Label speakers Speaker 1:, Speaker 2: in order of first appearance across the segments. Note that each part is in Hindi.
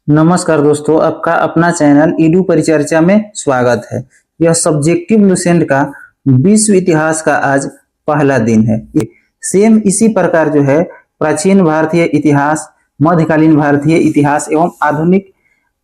Speaker 1: नमस्कार दोस्तों, आपका अपना चैनल ईडू परिचर्चा में स्वागत है। यह सब्जेक्टिव लुसेंट का विश्व इतिहास का आज पहला दिन है। सेम इसी प्रकार जो है प्राचीन भारतीय इतिहास, मध्यकालीन भारतीय इतिहास एवं आधुनिक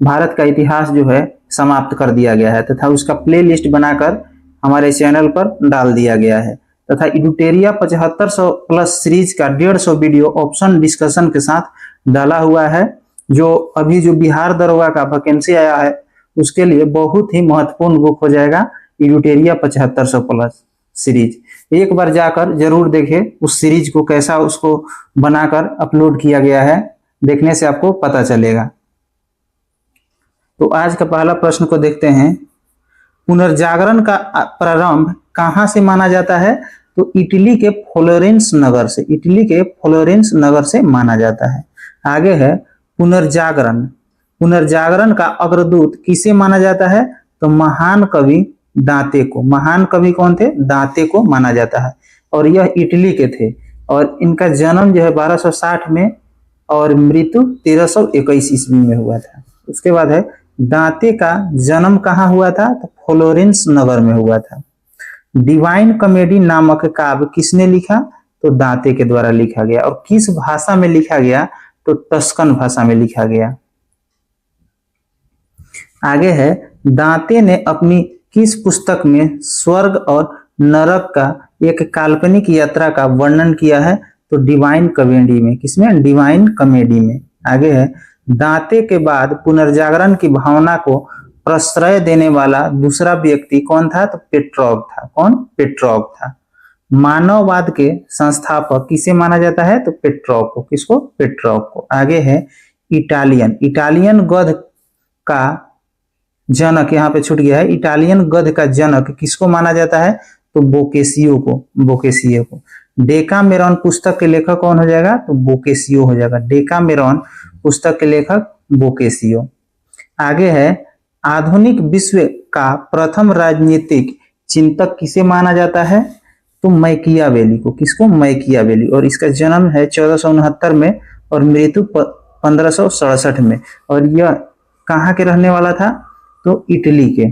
Speaker 1: भारत का इतिहास जो है समाप्त कर दिया गया है तथा उसका प्लेलिस्ट बनाकर हमारे चैनल पर डाल दिया गया है तथा इडुटेरिया 7500 प्लस सीरीज का 150 वीडियो ऑप्शन डिस्कशन के साथ डाला हुआ है। जो अभी जो बिहार दरोगा का वैकेंसी आया है उसके लिए बहुत ही महत्वपूर्ण बुक हो जाएगा इडुटेरिया 7500 प्लस सीरीज। एक बार जाकर जरूर देखें उस सीरीज को, कैसा उसको बनाकर अपलोड किया गया है, देखने से आपको पता चलेगा। तो आज का पहला प्रश्न को देखते हैं। पुनर्जागरण का प्रारंभ कहां से माना जाता है? तो इटली के फ्लोरेंस नगर से, इटली के फ्लोरेंस नगर से माना जाता है। आगे है पुनर्जागरण। पुनर्जागरण का अग्रदूत किसे माना जाता है? तो महान कवि दांते को। महान कवि कौन थे? दांते को माना जाता है और यह इटली के थे और इनका जन्म जो है 1260 में और मृत्यु 1321 ईस्वी में हुआ था। उसके बाद है दांते का जन्म कहाँ हुआ था? तो फ्लोरेंस नगर में हुआ था। डिवाइन कॉमेडी नामक काव्य किसने लिखा? तो दांते के द्वारा लिखा गया। और किस भाषा में लिखा गया? तो टस्कन भाषा में लिखा गया। आगे है दांते ने अपनी किस पुस्तक में स्वर्ग और नरक का एक काल्पनिक यात्रा का वर्णन किया है? तो डिवाइन कॉमेडी में। किसमें? डिवाइन कॉमेडी में। आगे है दांते के बाद पुनर्जागरण की भावना को प्रश्रय देने वाला दूसरा व्यक्ति कौन था? तो पेट्रोक था। कौन? पेट्रोक था। मानववाद के संस्थापक किसे माना जाता है? तो पेट्रोक को। किसको? पेट्रोक को। आगे है इटालियन। इटालियन गद्य का जनक, यहाँ पे छूट गया है। इटालियन गद्य का जनक किसको माना जाता है? तो बोकेसियो को। बोकेसियो को। डेकामेरॉन पुस्तक के लेखक कौन हो जाएगा? तो बोकेसियो हो जाएगा। डेकामेरॉन पुस्तक के लेखक बोकेसियो। आगे है आधुनिक विश्व का प्रथम राजनीतिक चिंतक किसे माना जाता है? तो मैकियावेली को। किसको? मैकियावेली। और इसका जन्म है 1469 में और मृत्यु 1567 में। और यह कहाँ के रहने वाला था? तो इटली के।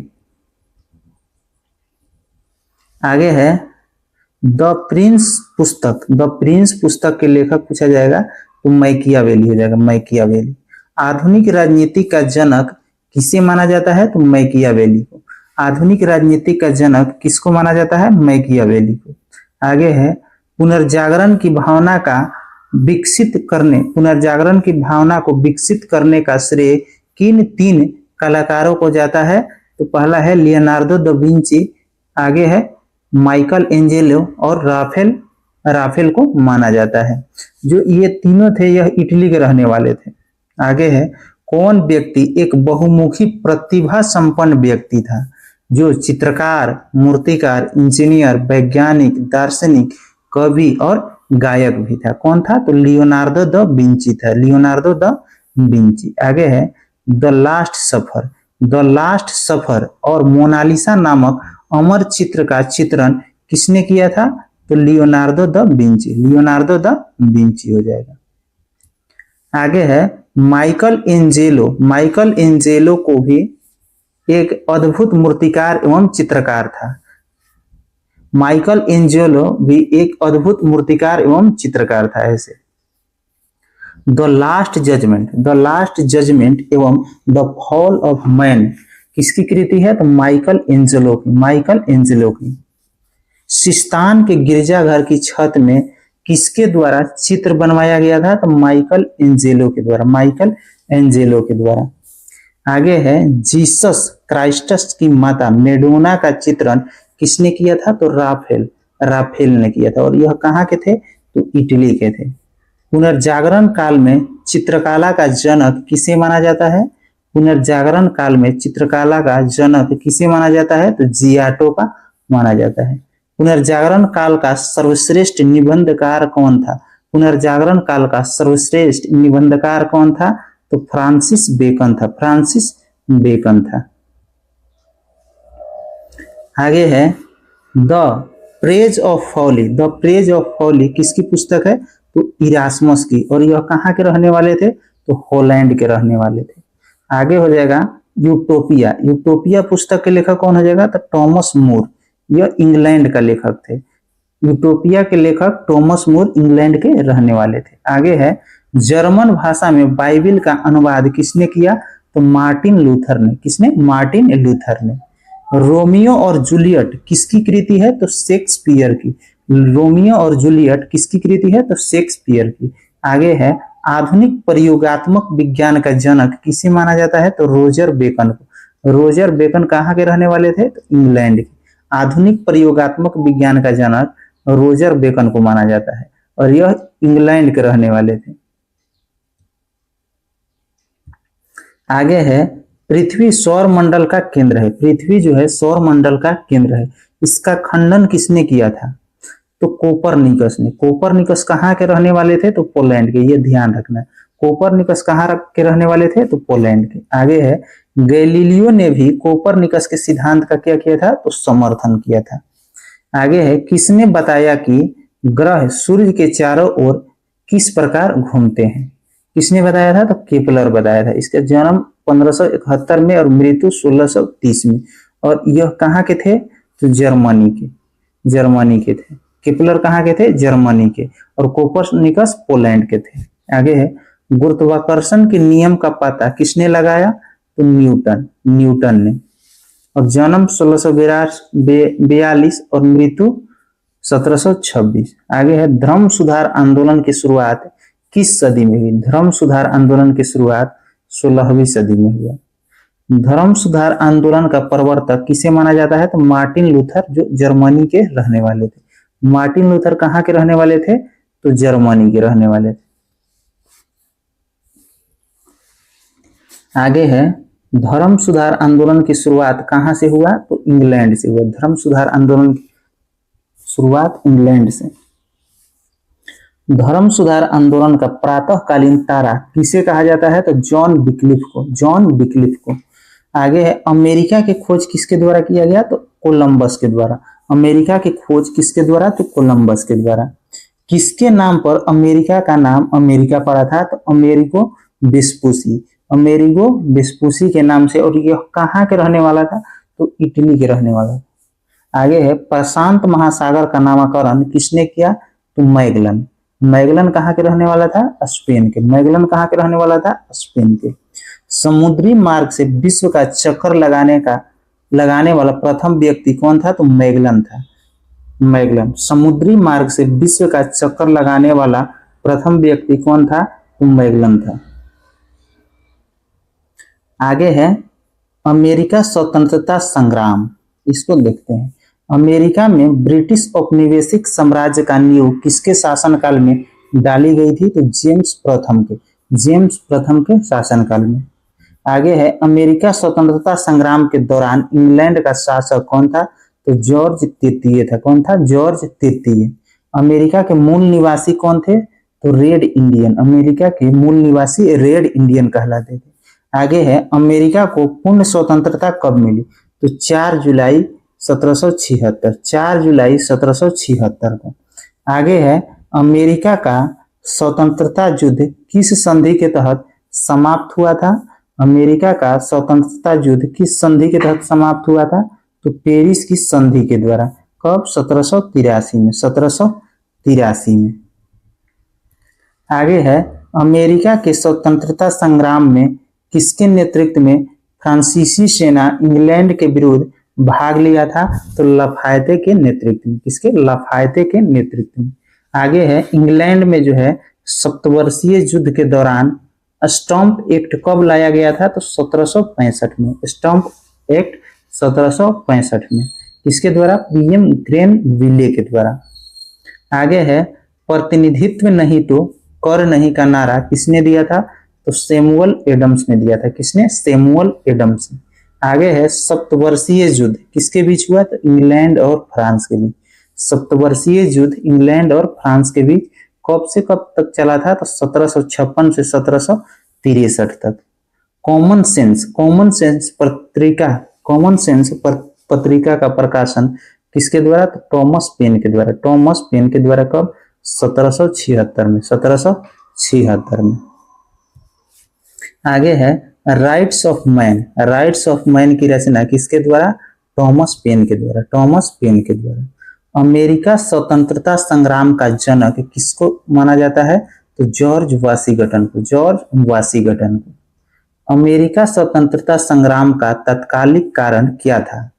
Speaker 1: आगे है द प्रिंस पुस्तक। द प्रिंस पुस्तक के लेखक पूछा जाएगा तो मैकियावेली हो जाएगा। मैकियावेली। आधुनिक राजनीति का जनक किसे माना जाता है? तो मैकियावेली को। आधुनिक राजनीति का जनक किसको माना जाता है? मैकियावेली को। आगे है पुनर्जागरण की भावना का विकसित करने, पुनर्जागरण की भावना को विकसित करने का श्रेय किन तीन कलाकारों को जाता है? तो पहला है लियोनार्डो दा विंची, आगे है माइकल एंजेलो और राफेल को माना जाता है। जो ये तीनों थे यह इटली के रहने वाले थे। आगे है कौन व्यक्ति एक बहुमुखी प्रतिभा संपन्न व्यक्ति था जो चित्रकार, मूर्तिकार, इंजीनियर, वैज्ञानिक, दार्शनिक, कवि और गायक भी था? कौन था? तो लियोनार्डो दा विंची था। Leonardo da Vinci. आगे है the last supper. The last supper और मोनालिसा नामक अमर चित्र का चित्रण किसने किया था? तो Leonardo da Vinci. Leonardo da Vinci हो जाएगा। आगे है माइकल एंजेलो। माइकल एंजेलो को भी एक अद्भुत मूर्तिकार एवं चित्रकार था। माइकल एंजेलो भी एक अद्भुत मूर्तिकार एवं चित्रकार था। ऐसे the last judgment, the last judgment एवं द फॉल ऑफ मैन किसकी कृति है? तो माइकल एंजेलो की। माइकल एंजेलो की। सिस्तान के गिरजाघर की छत में किसके द्वारा चित्र बनवाया गया था? तो माइकल एंजेलो के द्वारा। माइकल एंजेलो के द्वारा। आगे है जीसस क्राइस्टस की माता मेडोना का चित्रण किसने किया था? तो राफेल ने किया था। और यह कहाँ के थे? तो इटली के थे। पुनर्जागरण काल में चित्रकला का जनक किसे माना जाता है? पुनर्जागरण काल में चित्रकला का जनक किसे माना जाता है? तो जियाटो का माना जाता है। पुनर्जागरण काल का सर्वश्रेष्ठ निबंधकार कौन था? पुनर्जागरण काल का सर्वश्रेष्ठ निबंधकार कौन था? तो फ्रांसिस बेकन था। फ्रांसिस बेकन था। आगे है the praise of folly. The praise of folly किसकी पुस्तक है? तो इरास्मस की। और यह कहाँ के रहने वाले थे? तो हॉलैंड के रहने वाले थे। आगे हो जाएगा यूटोपिया। यूटोपिया पुस्तक के लेखक कौन हो जाएगा? तो टॉमस मोर, यह इंग्लैंड का लेखक थे। यूटोपिया के लेखक टॉमस मोर इंग्लैंड के रहने वाले थे। आगे है जर्मन भाषा में बाइबिल का अनुवाद किसने किया? तो मार्टिन लूथर ने। किसने? मार्टिन लूथर ने। रोमियो और जूलियट किसकी कृति है? तो शेक्सपियर की। रोमियो और जूलियट किसकी कृति है? तो शेक्सपियर की। आगे है आधुनिक प्रयोगात्मक विज्ञान का जनक किसे माना जाता है? तो रोजर बेकन को। रोजर बेकन कहाँ के रहने वाले थे? तो इंग्लैंड के। आधुनिक प्रयोगात्मक विज्ञान का जनक रोजर बेकन को माना जाता है और यह इंग्लैंड के रहने वाले थे। आगे है पृथ्वी सौर मंडल का केंद्र है। पृथ्वी जो है सौर मंडल का केंद्र है। इसका खंडन किसने किया था? तो कोपरनिकस ने। कोपरनिकस कहाँ के रहने वाले थे? तो पोलैंड के। ये ध्यान रखना। कोपरनिकस कहाँ के रहने वाले थे? तो पोलैंड के। आगे है गैलीलियो ने भी कोपरनिकस के सिद्धांत का क्या किया था? तो समर्थन किया था। आगे है किसने बताया कि ग्रह सूर्य के चारों ओर किस प्रकार घूमते हैं? किसने बताया था? तो केपलर बताया था। इसका जन्म 1571 में और मृत्यु 1630 में। और यह कहाँ के थे? तो जर्मनी के। जर्मनी के थे। केपलर कहाँ के थे? जर्मनी के। और कोपरनिकस पोलैंड के थे। आगे है गुरुत्वाकर्षण के नियम का पता किसने लगाया? तो न्यूटन। न्यूटन ने। और जन्म 1642 और मृत्यु 1726। आगे है धर्म सुधार आंदोलन की शुरुआत किस सदी में हुई? धर्म सुधार आंदोलन की शुरुआत 16वीं सदी में हुआ। धर्म सुधार आंदोलन का प्रवर्तक किसे माना जाता है? तो मार्टिन लूथर, जो जर्मनी के रहने वाले थे। मार्टिन लूथर कहाँ के रहने वाले थे? तो जर्मनी के रहने वाले थे। आगे है धर्म सुधार आंदोलन की शुरुआत कहाँ से हुआ? तो इंग्लैंड से हुआ। धर्म सुधार आंदोलन की शुरुआत इंग्लैंड से। धर्म सुधार आंदोलन का प्रातःकालीन तारा किसे कहा जाता है? तो जॉन विक्लिफ को। जॉन विक्लिफ को। आगे है अमेरिका की खोज किसके द्वारा किया गया? तो कोलंबस के द्वारा। अमेरिका की खोज किसके द्वारा? तो कोलंबस के द्वारा। किसके नाम पर अमेरिका का नाम अमेरिका पड़ा था? तो अमेरिगो वेस्पुसी। अमेरिगो वेस्पुसी के नाम से। और यह कहाँ के रहने वाला था? तो इटली के रहने वाला था। आगे है प्रशांत महासागर का नामकरण किसने किया? तो मैगलन। मैगलन कहाँ के रहने वाला था? स्पेन के। मैगलन कहाँ के रहने वाला था? स्पेन के। समुद्री मार्ग से विश्व का चक्कर लगाने वाला प्रथम व्यक्ति कौन था? तो मैगलन था। मैगलन। समुद्री मार्ग से विश्व का चक्कर लगाने वाला प्रथम व्यक्ति कौन था? तो मैगलन था। आगे है अमेरिका स्वतंत्रता संग्राम। इसको देखते हैं। अमेरिका में ब्रिटिश औपनिवेशिक साम्राज्य का नींव किसके शासनकाल में डाली गई थी? तो जेम्स प्रथम के। जेम्स प्रथम के शासनकाल में। आगे है अमेरिका स्वतंत्रता संग्राम के दौरान इंग्लैंड का शासक कौन था? तो जॉर्ज तृतीय था। कौन था? जॉर्ज तृतीय। अमेरिका के मूल निवासी कौन थे? तो रेड इंडियन। अमेरिका के मूल निवासी रेड इंडियन कहलाते थे। आगे है अमेरिका को पूर्ण स्वतंत्रता कब मिली? तो 4 जुलाई 1776। 4 जुलाई 1776 को। आगे है अमेरिका का स्वतंत्रता युद्ध किस संधि के तहत समाप्त हुआ था? अमेरिका का स्वतंत्रता युद्ध किस संधि के तहत समाप्त हुआ था? तो पेरिस की संधि के द्वारा। कब? 1783 में। 1783 में। आगे है अमेरिका के स्वतंत्रता संग्राम में किसके नेतृत्व में फ्रांसीसी सेना इंग्लैंड के विरुद्ध भाग लिया था? तो लफायते के नेतृत्व में। किसके? लफायते के नेतृत्व में। आगे है इंग्लैंड में जो है सप्तवर्षीय युद्ध के दौरान स्टम्प एक्ट कब लाया गया था? तो 1765 में। स्टम्प एक्ट 1765 में। किसके द्वारा? विलियम ग्रेनविले के द्वारा। आगे है प्रतिनिधित्व नहीं तो कर नहीं का नारा किसने दिया था? तो सैमुअल एडम्स ने दिया था। किसने? सैमुअल एडम्स ने। आगे है सप्तवर्षीय युद्ध किसके बीच हुआ? तो इंग्लैंड और फ्रांस के बीच। सप्तवर्षीय युद्ध इंग्लैंड और फ्रांस के बीच कब से कब तक चला था? तो 1756 से 1763 तक। कॉमन सेंस पत्रिका का प्रकाशन किसके द्वारा? तो टॉमस पेन के द्वारा। टॉमस पेन के द्वारा कब? 1776 में। 1776 में। आगे है rights of man, rights of man की रचना किसके द्वारा? टॉमस पेन के द्वारा, टॉमस पेन के द्वारा। अमेरिका स्वतंत्रता संग्राम का जनक किसको माना जाता है? तो जॉर्ज वाशिंगटन को, जॉर्ज वाशिंगटन को। अमेरिका स्वतंत्रता संग्राम का तत्कालिक कारण क्या था?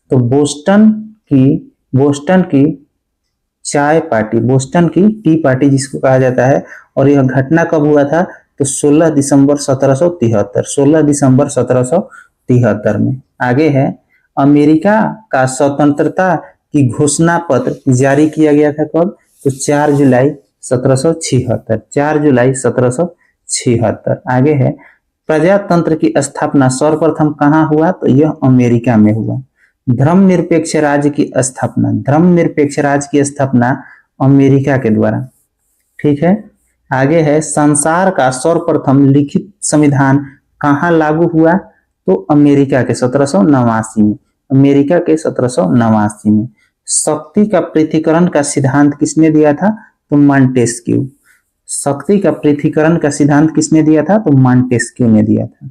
Speaker 1: तो बोस्टन की चाय पार्टी, बोस्टन की टी पार्टी जिसको कहा जाता है। और यह घटना कब हुआ था? तो 16 दिसंबर 1773, 16 दिसंबर 1773 में। आगे है, अमेरिका का स्वतंत्रता की घोषणा पत्र जारी किया गया था कब? तो 4 जुलाई 1776, 4 जुलाई 1776। आगे है, प्रजातंत्र की स्थापना सर्वप्रथम कहाँ हुआ? तो यह अमेरिका में हुआ। धर्मनिरपेक्ष राज्य की स्थापना, धर्मनिरपेक्ष राज्य की स्थापना अमेरिका के द्वारा। ठीक है। आगे है, संसार का सर्वप्रथम लिखित संविधान कहाँ लागू हुआ? तो अमेरिका के 1789 में, अमेरिका के 1789 में। शक्ति का पृथक्करण का सिद्धांत किसने दिया था? तो मॉन्टेस्क्यू। शक्ति का पृथक्करण का सिद्धांत किसने दिया था? तो मॉन्टेस्क्यू ने दिया था।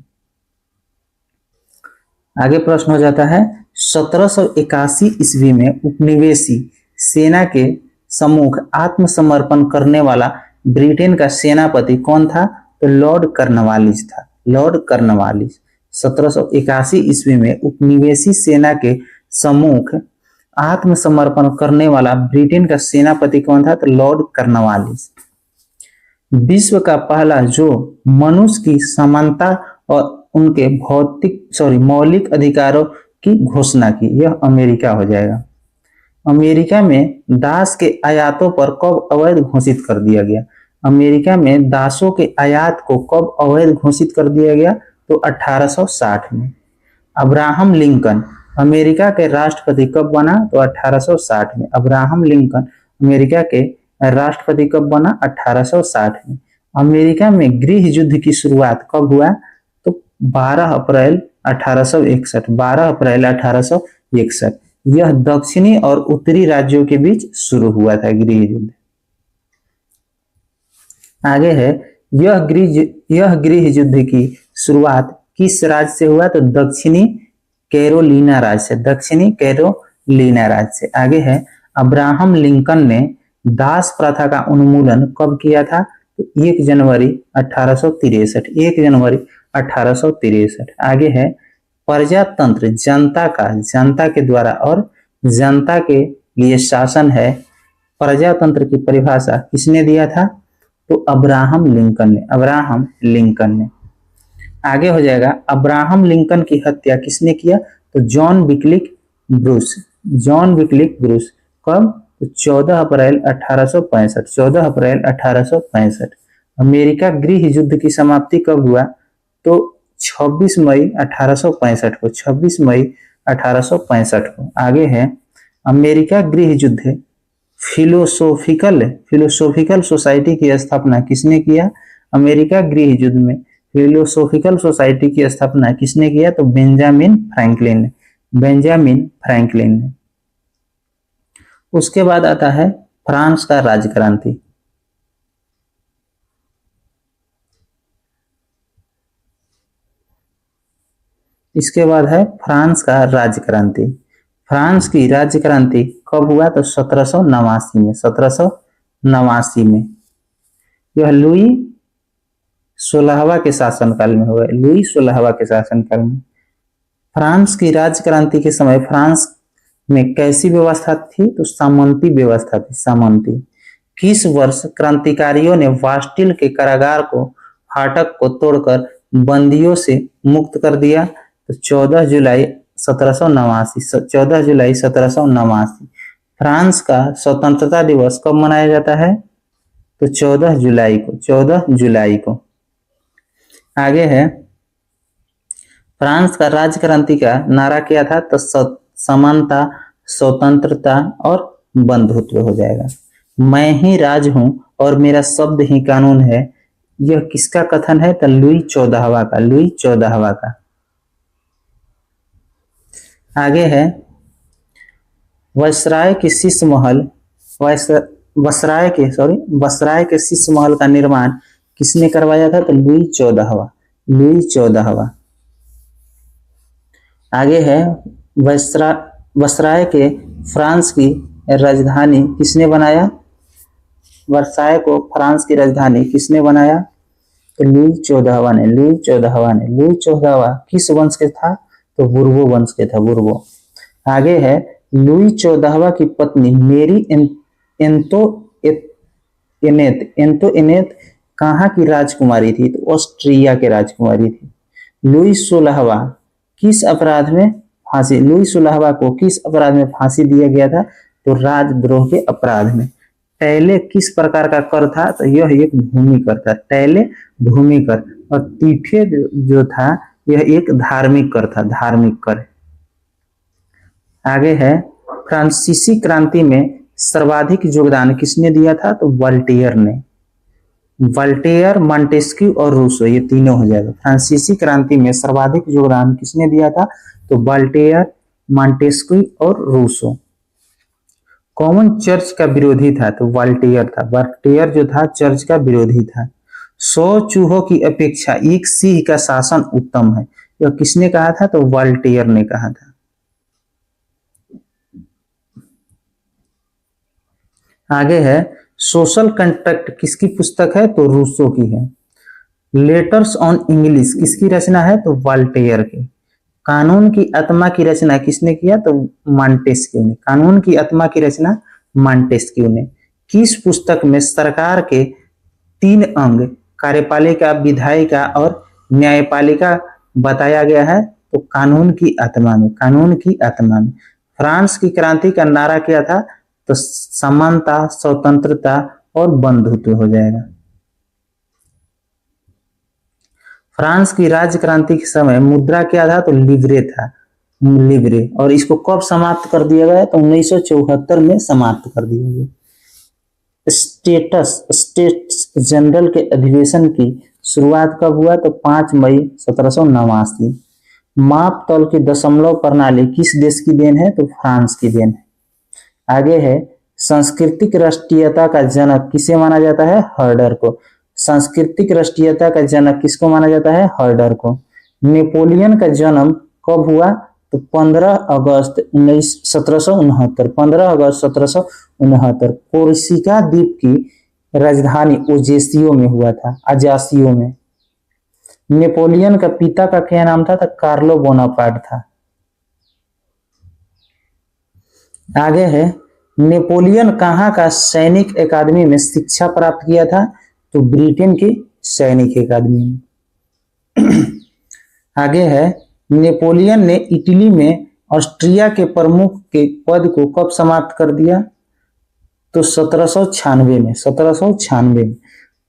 Speaker 1: आगे प्रश्न हो जाता है, 1781 ईस्वी में उपनिवेशी सेना के सम्मुख आत्मसमर्पण करने वाला ब्रिटेन का सेनापति कौन था? तो लॉर्ड कर्नवालिस था, लॉर्ड कर्नवालिस। 1781 ईस्वी में उपनिवेशी सेना के सम्मुख आत्मसमर्पण करने वाला ब्रिटेन का सेनापति कौन था? तो लॉर्ड कर्नवालिस। विश्व का पहला जो मनुष्य की समानता और उनके मौलिक अधिकारों की घोषणा की, यह अमेरिका हो जाएगा। अमेरिका में दास के आयातों पर कब अवैध घोषित कर दिया गया? अमेरिका में दासों के आयात को कब अवैध घोषित कर दिया गया? तो 1860 में। अब्राहम लिंकन अमेरिका के राष्ट्रपति कब बना? तो 1860 में। अब्राहम लिंकन अमेरिका के राष्ट्रपति कब बना? 1860 में। अमेरिका में गृह युद्ध की शुरुआत कब हुआ? तो 12 अप्रैल 1861, 12 अप्रैल 1861। यह दक्षिणी और उत्तरी राज्यों के बीच शुरू हुआ था गृह युद्ध। आगे है, यह गृह युद्ध की शुरुआत किस राज्य से हुआ? तो दक्षिणी कैरोलिना राज्य से, दक्षिणी कैरोलिना राज्य से। आगे है, अब्राहम लिंकन ने दास प्रथा का उन्मूलन कब किया था? तो 1 जनवरी 1863, 1 जनवरी 1863। आगे है, प्रजातंत्र जनता के द्वारा और जनता के लिए शासन है, प्रजातंत्र की परिभाषा किसने दिया था? तो अब्राहम लिंकन ने, अब्राहम लिंकन ने। आगे हो जाएगा, अब्राहम लिंकन की हत्या किसने किया? तो John Wycliffe Bruce, John Wycliffe Bruce. कब? तो 14 अप्रैल 1865, 14 अप्रैल 1865। अमेरिका गृह युद्ध की समाप्ति कब हुआ? तो 26 मई 1865 को, 26 मई 1865 को। आगे है, अमेरिका गृह युद्ध फिलोसोफिकल सोसाइटी की स्थापना किसने किया? अमेरिका गृह युद्ध में फिलोसोफिकल सोसाइटी की स्थापना किसने किया? तो बेंजामिन फ्रैंकलिन ने, बेंजामिन फ्रैंकलिन ने। उसके बाद आता है फ्रांस का राजक्रांति। इसके बाद है फ्रांस का राजक्रांति। फ्रांस की राज्यक्रांति कब हुआ? तो 1789 में, 1789 में। यह लुई 16वां के शासनकाल में हुआ, लुई 16वां के शासनकाल में। फ्रांस की राज्यक्रांति के समय फ्रांस में कैसी व्यवस्था थी? तो सामंती व्यवस्था थी, सामंती। किस वर्ष क्रांतिकारियों ने वास्टिल के कारागार को, फाटक को तोड़कर बंदियों से मुक्त कर दिया? तो 14 जुलाई 1789, 14 जुलाई 1789। फ्रांस का स्वतंत्रता दिवस कब मनाया जाता है? तो 14 जुलाई को, 14 जुलाई को। आगे है, फ्रांस का राज्यक्रांति का नारा क्या था? तो समानता, स्वतंत्रता और बंधुत्व हो जाएगा। मैं ही राज हूं और मेरा शब्द ही कानून है, यह किसका कथन है? तो लुई 14वां का, लुई 14वां का। आगे है, बसराय के शीश महल का निर्माण किसने करवाया था? तो लुई 14वां, लुई 14वां। आगे है वर्साय के फ्रांस की राजधानी किसने बनाया? वर्साय को फ्रांस की राजधानी किसने बनाया? तो लुई 14वां ने। लुई 14वां किस वंश के था? तो बुर्बो वंश के था, बुर्बो। आगे है लुई 14वां की पत्नी मेरी एंतोइनेत कहाँ की राजकुमारी थी? तो ऑस्ट्रिया के राजकुमारी थी। लुई 16वां किस अपराध में फांसी? लुई 16वां को किस अपराध में फांसी दिया गया था? तो राजद्रोह के अपराध में। टैले किस प्रकार का कर था? तो यह एक भूमि कर था, टैले भूमि कर। और तीठे जो था यह एक धार्मिक कर था, धार्मिक कर। आगे है फ्रांसीसी क्रांति में सर्वाधिक योगदान किसने दिया था? तो वोल्टेयर ने। वोल्टेयर, मॉन्टेस्क्यू और रूसो, ये तीनों हो जाएगा। फ्रांसीसी क्रांति में सर्वाधिक योगदान किसने दिया था? तो वोल्टेयर, मॉन्टेस्क्यू और रूसो। कौन चर्च का विरोधी था? तो वोल्टेयर था। वोल्टेयर जो था चर्च का विरोधी था। 100 चूहों की अपेक्षा एक सिंह का शासन उत्तम है, यह किसने कहा था? तो वोल्टेयर ने कहा था। आगे है सोशल कंट्रैक्ट किसकी पुस्तक है? तो रूसो की है। लेटर्स ऑन इंग्लिश किसकी रचना है? तो वोल्टेयर की। कानून की आत्मा की रचना किसने किया? तो मॉन्टेस्क्यू ने। कानून की आत्मा की रचना मॉन्टेस्क्यू ने। किस पुस्तक में सरकार के 3 अंग कार्यपालिका, विधायिका और न्यायपालिका बताया गया है? तो कानून की आत्मा में। कानून की आत्मा में। फ्रांस की क्रांति का नारा क्या था? तो समानता, स्वतंत्रता और बंधुत्व हो जाएगा। फ्रांस की राज्य क्रांति के समय मुद्रा क्या था? तो लिब्रे था, लिब्रे। और इसको कब समाप्त कर दिया गया? तो 1974 में समाप्त कर दिया गया। स्टेट्स जनरल के अधिवेशन की शुरुआत कब हुआ? तो 5 मई 1789। माप तौल की दशमलव प्रणाली किस देश की देन है? तो फ्रांस की देन है। आगे है सांस्कृतिक राष्ट्रीयता का जनक किसे माना जाता है? हर्डर को। सांस्कृतिक राष्ट्रीयता का जनक किसको माना जाता है? हर्डर को। नेपोलियन का जन्म कब हुआ? तो 15 अगस्त 1769। 15 अगस्त 1769 कोर्सिका द्वीप की राजधानी ओजेसियो में हुआ था, अजासियो में। नेपोलियन का पिता का क्या नाम था? तो कार्लो बोनापार्ट था। आगे है नेपोलियन कहाँ का सैनिक अकादमी में शिक्षा प्राप्त किया था? तो ब्रिटेन की सैनिक अकादमी में। आगे है नेपोलियन ने इटली में ऑस्ट्रिया के प्रमुख के पद को कब समाप्त कर दिया? तो 1796 में। 1796 में।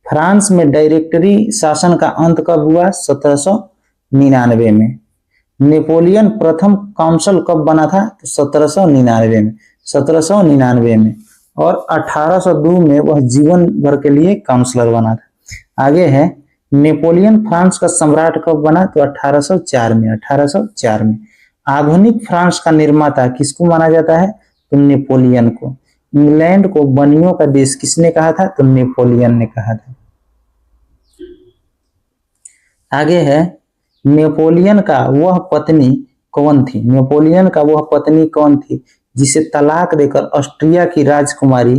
Speaker 1: फ्रांस में डायरेक्टरी शासन का अंत कब हुआ? 1799 में। नेपोलियन प्रथम काउंसिल कब बना था? तो 1799 में। 1799 में। और 1802 में वह जीवन भर के लिए काउंसलर बना था। आगे है नेपोलियन फ्रांस का सम्राट कब बना? तो 1804 में। 1804 में। आधुनिक फ्रांस का निर्माता किसको माना जाता है? तो नेपोलियन को। इंग्लैंड को बनियों का देश किसने कहा था? तो नेपोलियन ने कहा था। आगे है नेपोलियन का वह पत्नी कौन थी? नेपोलियन का वह पत्नी कौन थी जिसे तलाक देकर ऑस्ट्रिया की राजकुमारी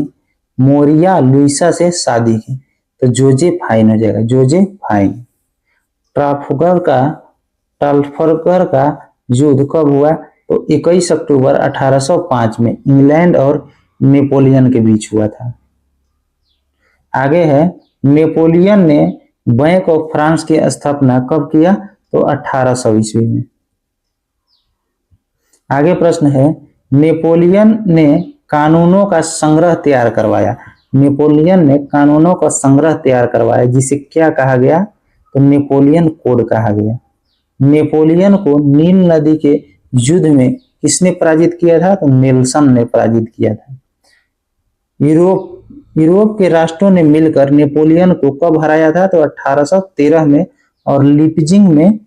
Speaker 1: मोरिया लुइसा से शादी की? तो जोजेफाइन हो जाएगा, जोजेफाइन। ट्राफल्गर का युद्ध कब हुआ? तो 21 अक्टूबर 1805 में इंग्लैंड और नेपोलियन के बीच हुआ था। आगे है नेपोलियन ने बैंक ऑफ फ्रांस की स्थापना कब किया? तो 1800 ईस्वी में। आगे प्रश्न है नेपोलियन ने कानूनों का संग्रह तैयार करवाया। नेपोलियन ने कानूनों का संग्रह तैयार करवाया जिसे क्या कहा गया? तो नेपोलियन कोड कहा गया। नेपोलियन को नील नदी के युद्ध में किसने पराजित किया था? तो नेल्सन ने पराजित किया था। यूरोप के राष्ट्रों ने मिलकर नेपोलियन को कब हराया था? तो 1813 में। और लिपजिंग में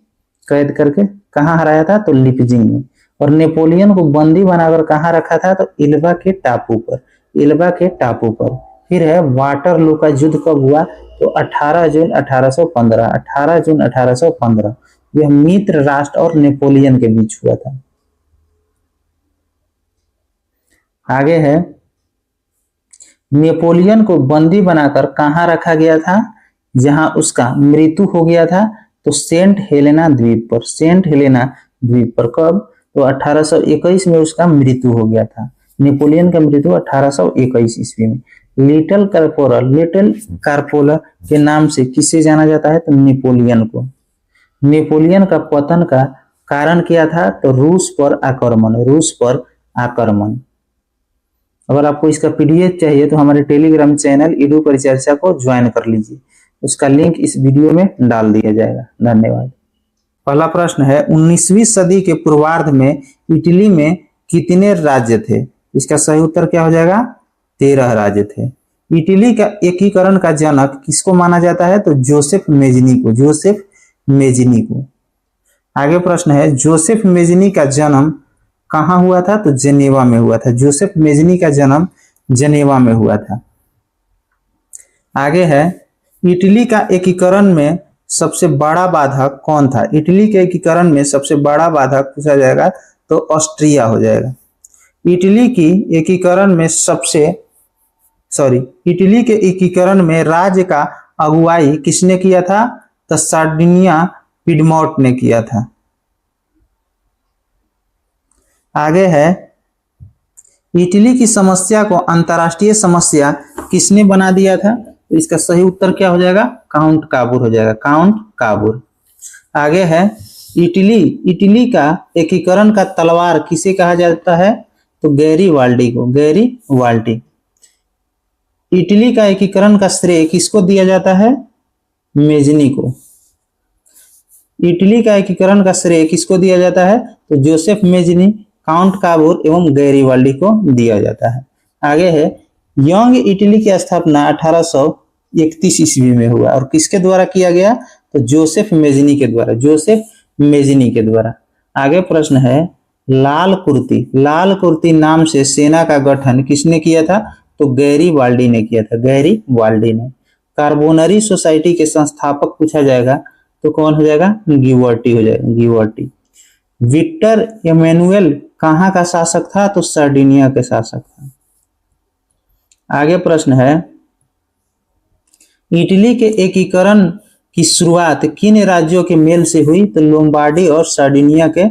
Speaker 1: कैद करके। कहाँ हराया था? तो लिपजिंग में। और नेपोलियन को बंदी बनाकर कहाँ रखा था? तो इल्वा के टापू पर। इल्वा के टापू पर। फिर है वाटरलू का युद्ध कब हुआ, तो 18 जून 1815, 18 जून 1815 यह मित्र राष्ट्र और नेपोलियन के बीच हुआ था। आगे है नेपोलियन को बंदी बनाकर कहाँ रखा गया था, जहां उसका मृत्यु हो गया था, तो सेंट हेलेना द्वीप पर, सेंट हेलेना द्वीप पर। कब, तो 1821 में उसका मृत्यु हो गया था। नेपोलियन का मृत्यु 1821 ईस्वी में। लिटिल कार्पोरल, लिटिल कार्पोरल के नाम से किसे जाना जाता है, तो नेपोलियन को। नेपोलियन का पतन का कारण क्या था, तो रूस पर आक्रमण, रूस पर आक्रमण। अगर आपको इसका पीडीएफ चाहिए तो हमारे टेलीग्राम चैनल ईडू परिचर्चा को ज्वाइन कर लीजिए, उसका लिंक इस वीडियो में डाल दिया जाएगा। धन्यवाद। पहला प्रश्न है 19वीं सदी के पूर्वार्ध में इटली में कितने राज्य थे, इसका सही उत्तर क्या हो जाएगा, 13 राज्य थे। इटली का एकीकरण का जनक किसको माना जाता है, तो जोसेफ मेजनी को, जोसेफ मेजनी को। आगे प्रश्न है जोसेफ मेजनी का जन्म कहाँ हुआ था, तो जेनेवा में हुआ था। जोसेफ मेजनी का जन्म जेनेवा में हुआ था। आगे है इटली का एकीकरण में सबसे बड़ा बाधक कौन था, इटली के एकीकरण में सबसे बड़ा बाधक पूछा जाएगा तो ऑस्ट्रिया हो जाएगा। इटली की एकीकरण में इटली के एकीकरण में राज्य का अगुवाई किसने किया था, तो सार्डिनिया पिडमोंट ने किया था। आगे है इटली की समस्या को अंतर्राष्ट्रीय समस्या किसने बना दिया था, तो इसका सही उत्तर क्या हो जाएगा, काउंट काबूर हो जाएगा, काउंट काबूर। आगे है इटली का एकीकरण का तलवार किसे कहा जाता है, तो गैरीबाल्डी को, गैरीबाल्डी। इटली का एकीकरण का श्रेय किसको दिया जाता है, मेजनी को। इटली का एकीकरण का श्रेय किसको दिया जाता है, तो जोसेफ मेजनी, काउंट काबूर एवं गैरीबाल्डी को दिया जाता है। आगे है यंग इटली की स्थापना 1831 ईस्वी में हुआ और किसके द्वारा किया गया, तो जोसेफ मेजनी के द्वारा, जोसेफ मेजनी के द्वारा। आगे प्रश्न है लाल कुर्ती नाम से सेना का गठन किसने किया था, तो गैरीबाल्डी ने किया था, गैरीबाल्डी ने। कार्बोनरी सोसाइटी के संस्थापक पूछा जाएगा तो कौन हो जाएगा, गिबर्टी हो जाएगा, गिबर्टी। विक्टर एमेनुएल कहाँ का शासक था, तो सार्डिनिया के शासक था। आगे प्रश्न है इटली के एकीकरण की शुरुआत किन राज्यों के मेल से हुई, तो लोम्बार्डी और सार्डिनिया के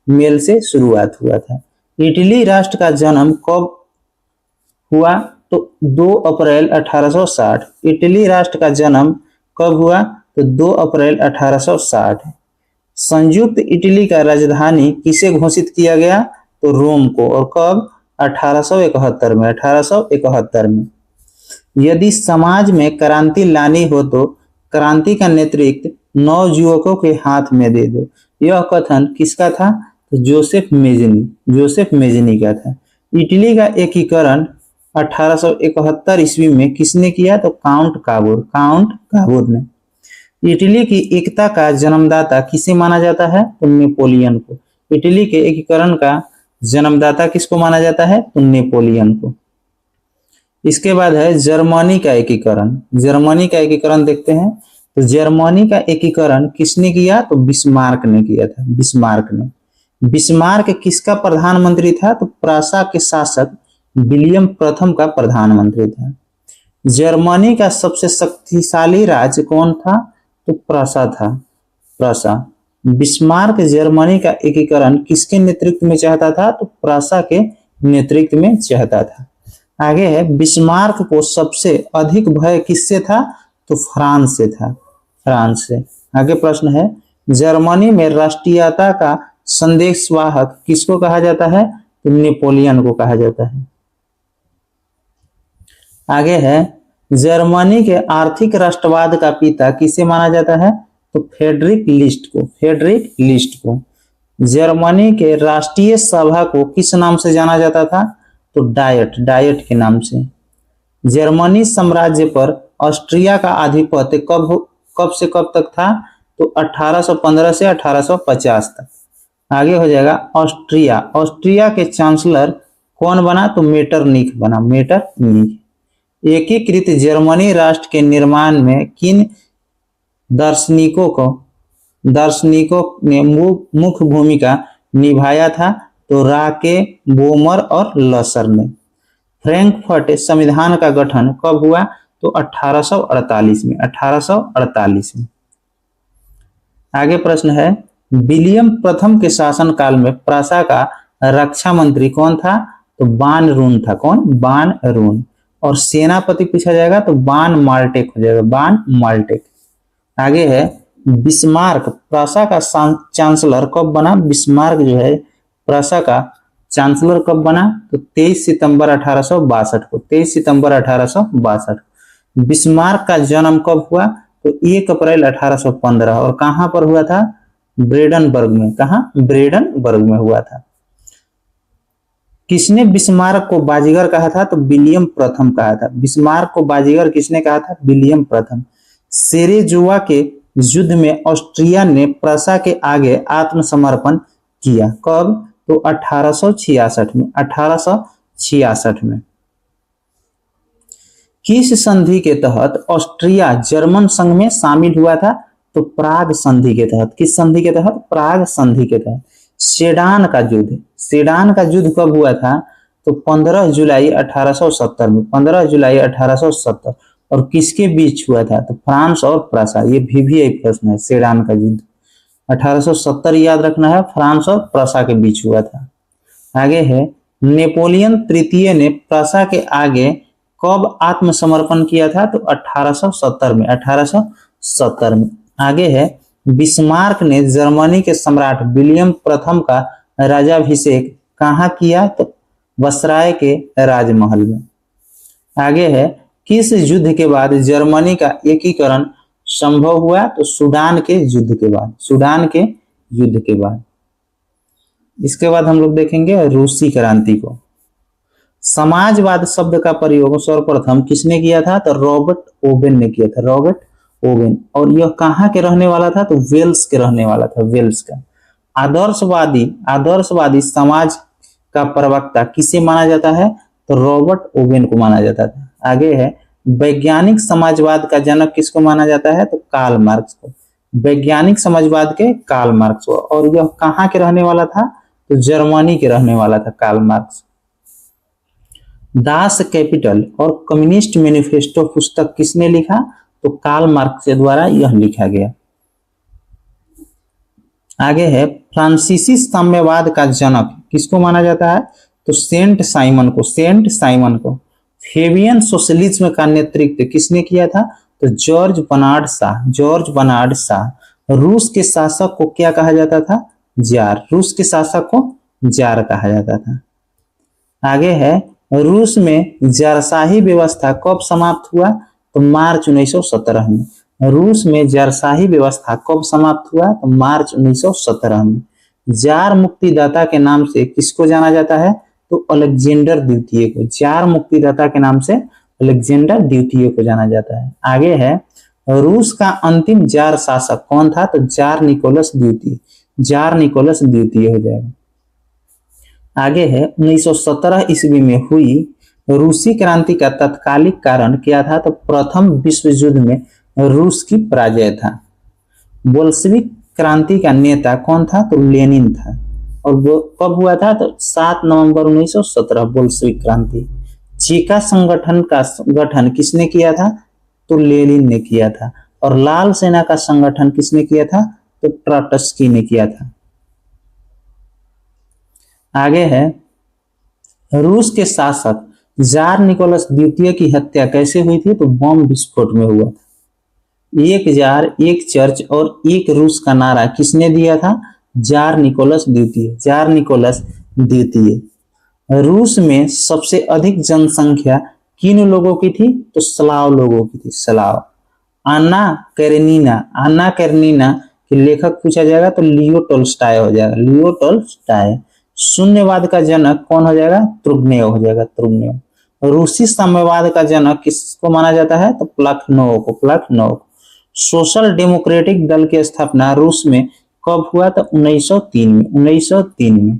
Speaker 1: मेल से शुरुआत हुआ था। इटली राष्ट्र का जन्म कब हुआ, तो 2 अप्रैल 1860। इटली राष्ट्र का जन्म कब हुआ, तो 2 अप्रैल 1860। संयुक्त इटली का राजधानी किसे घोषित किया गया, तो रोम को, और कब, 1871 में, 1871 में। यदि समाज में क्रांति लानी हो तो क्रांति का नेतृत्व 9 युवकों के हाथ में दे दो, यह कथन किसका था, तो जोसेफ मेजनी का था। इटली का एकीकरण 1871 ईस्वी में किसने किया, तो काउंट काबूर ने। इटली की एकता का जन्मदाता किसे माना जाता है, तो नेपोलियन को। इटली के एकीकरण का जन्मदाता किसको माना जाता है, तो नेपोलियन को। इसके बाद है जर्मनी का एकीकरण। जर्मनी का एकीकरण देखते हैं, तो जर्मनी का एकीकरण किसने किया, तो बिस्मार्क ने किया था, बिस्मार्क ने। बिस्मार्क किसका प्रधानमंत्री था, तो प्रासा के शासक विलियम प्रथम का प्रधानमंत्री था। जर्मनी का सबसे शक्तिशाली राज्य कौन था, तो प्रासा था, प्रासा। बिस्मार्क जर्मनी का एकीकरण किसके नेतृत्व में चाहता था, तो प्रासा के नेतृत्व में चाहता था। आगे है बिस्मार्क को सबसे अधिक भय किससे था, तो फ्रांस से था, फ्रांस से। आगे प्रश्न है जर्मनी में राष्ट्रीयता का संदेशवाहक किसको कहा जाता है, तो नेपोलियन को कहा जाता है। आगे है जर्मनी के आर्थिक राष्ट्रवाद का पिता किसे माना जाता है, तो फ्रेडरिक लिस्ट को। जर्मनी के राष्ट्रीय सभा को किस नाम से जाना जाता था, तो डायट के नाम से। जर्मनी साम्राज्य पर ऑस्ट्रिया का आधिपत्य कब से कब तक था, तो 1815 से 1850 तक। आगे हो जाएगा ऑस्ट्रिया के चांसलर कौन बना, तो मेटरनिख बना, मेटरनिख। एकीकृत जर्मनी राष्ट्र के निर्माण में किन दार्शनिकों ने मुख्य भूमिका निभाया था? तो राके, बोमर और लसर ने। फ्रैंकफर्ट संविधान का गठन कब हुआ? तो 1848 में। 1848 में। आगे प्रश्न है, विलियम प्रथम के शासनकाल में प्रासा का रक्षा मंत्री कौन था? तो बान रून था। कौन? बान रून। और सेनापति पूछा जाएगा तो बान माल्टेक हो जाएगा, बान माल्टेक। आगे है, बिस्मार्क प्रासा का चांसलर कब बना? बिस्मार्क जो है प्रासा का चांसलर कब बना? तो 23 सितंबर 1862 को। 23 सितंबर 1862। बिस्मार्क का जन्म कब हुआ? तो 1 अप्रैल 1815। और कहां पर हुआ था? ब्रेडनबर्ग में। कहां? ब्रेडनबर्ग में हुआ था। किसने बिस्मार्क को बाजीगर कहा था? तो विलियम प्रथम कहा था। बिस्मार्क को बाजीगर किसने कहा था? विलियम प्रथम। सेरेजोवा के युद्ध में ऑस्ट्रिया ने प्रसा के आगे आत्मसमर्पण किया। कब? तो 1866 में। 1866 में। किस संधि के तहत ऑस्ट्रिया जर्मन संघ में शामिल हुआ था? तो प्राग संधि के तहत। किस संधि के तहत? प्राग संधि के तहत। सेडान का युद्ध। सेडान का युद्ध कब हुआ था? तो 15 जुलाई 1870 में। 15 जुलाई 1870। और किसके बीच हुआ था? तो फ्रांस और प्रसा। ये भी प्रश्न है। सेडान का युद्ध 1870 याद रखना है, फ्रांस और प्रसा के बीच हुआ था। आगे है, नेपोलियन तृतीय ने प्रसा के आगे कब आत्मसमर्पण किया था? तो 1870 में। 1870 में। आगे है, बिस्मार्क ने जर्मनी के सम्राट विलियम प्रथम का राजाभिषेक कहाँ किया? तो बसराय के राजमहल में। आगे है, किस युद्ध के बाद जर्मनी का एकीकरण संभव हुआ? तो सूडान के युद्ध के बाद। सूडान के युद्ध के बाद। इसके बाद हम लोग देखेंगे रूसी क्रांति को। समाजवाद शब्द का प्रयोग सर्वप्रथम किसने किया था? तो रॉबर्ट ओवेन ने किया था। Robert Owen. और यह कहाँ के रहने वाला था? तो वेल्स के रहने वाला था। वेल्स का। आदर्शवादी समाज का प्रवक्ता किसे माना जाता है? तो रॉबर्ट ओवेन को माना जाता था। आगे है, वैज्ञानिक समाजवाद का जनक किसको माना जाता है? तो कार्ल मार्क्स को। वैज्ञानिक समाजवाद के कार्ल मार्क्स को। और यह कहाँ के रहने वाला था? तो जर्मनी के रहने वाला था कार्ल मार्क्स। दास कैपिटल और कम्युनिस्ट मैनिफेस्टो पुस्तक किसने लिखा? तो कार्ल मार्क्स के द्वारा यह लिखा गया। आगे है, फ्रांसीसी साम्यवाद का जनक किसको माना जाता है? तो सेंट साइमन को। सेंट साइमन को। फेबियन सोशलिज्म का नेतृत्व किसने किया था? तो George Bernard Shaw. George Bernard Shaw. रूस के शासक को क्या कहा जाता था? जार। रूस के शासक को जार कहा जाता था। आगे है, रूस में जारशाही व्यवस्था कब समाप्त हुआ? तो मार्च 1917 में। रूस में जारशाही व्यवस्था कब समाप्त हुआ? तो मार्च 1917 में। जार मुक्तिदाता के नाम से किसको जाना जाता है? तो अलेक्जेंडर द्वितीय को। जार मुक्तिदाता के नाम से अलेक्जेंडर द्वितीय को जाना जाता है। आगे है, रूस का अंतिम जार शासक कौन था? तो जार निकोलस द्वितीय। जार निकोलस द्वितीय हो जाएगा। आगे है, 1917 ईस्वी में हुई रूसी क्रांति का तत्कालिक कारण क्या था? तो प्रथम विश्व युद्ध में रूस की पराजय था। बोल्शेविक क्रांति का नेता कौन था? तो लेनिन था। और वो कब हुआ था? तो 7 नवंबर 1917 बोल्शेविक क्रांति। चेका संगठन का गठन किसने किया था? तो लेनिन ने किया था। और लाल सेना का संगठन किसने किया था? तो ट्रॉट्स्की ने किया था। आगे है, रूस के शासक जार निकोलस द्वितीय की हत्या कैसे हुई थी? तो बम विस्फोट में हुआ था। एक जार, एक चर्च और एक रूस का नारा किसने दिया था? जार निकोलस द्वितीय। जार निकोलस द्वितीय। रूस में सबसे अधिक जनसंख्या किन लोगों की थी? तो स्लाव लोगों की थी। स्लाव। अन्ना कैरेनिना। अन्ना कैरेनिना के लेखक पूछा जाएगा तो लियो टोल्स्टॉय हो जाएगा। लियो टोल्स्टॉय। शून्यवाद का जनक कौन हो जाएगा? तुर्गनेव हो जाएगा। तुर्गनेव। रूसी साम्यवाद का जनक किसको माना जाता है? तो प्लखनोव को। प्लखनोव। सोशल डेमोक्रेटिक दल की स्थापना रूस में कब हुआ? तो 1903 में। 1903 में।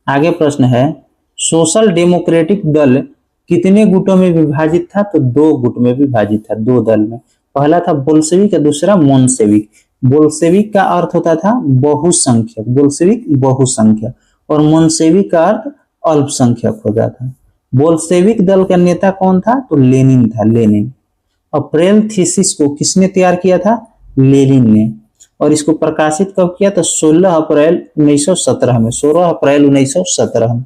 Speaker 1: आगे प्रश्न है, सोशल डेमोक्रेटिक दल कितने गुटों में विभाजित था? तो 2 गुट में विभाजित था, 2 दल में। पहला था बोल्शेविक और दूसरा मोन्शेविक। बोल्शेविक का अर्थ होता था बहुसंख्यक, बोल्शेविक बहुसंख्यक, और मोन्शेविक का अर्थ अल्पसंख्यक होता था। बोल्शेविक दल का नेता कौन था? तो लेनिन था, लेनिन। अप्रैल थीसिस को किसने तैयार किया था? लेनिन ने। और इसको प्रकाशित कब किया? तो 16 अप्रैल 1917 में, 16 अप्रैल 1917 में।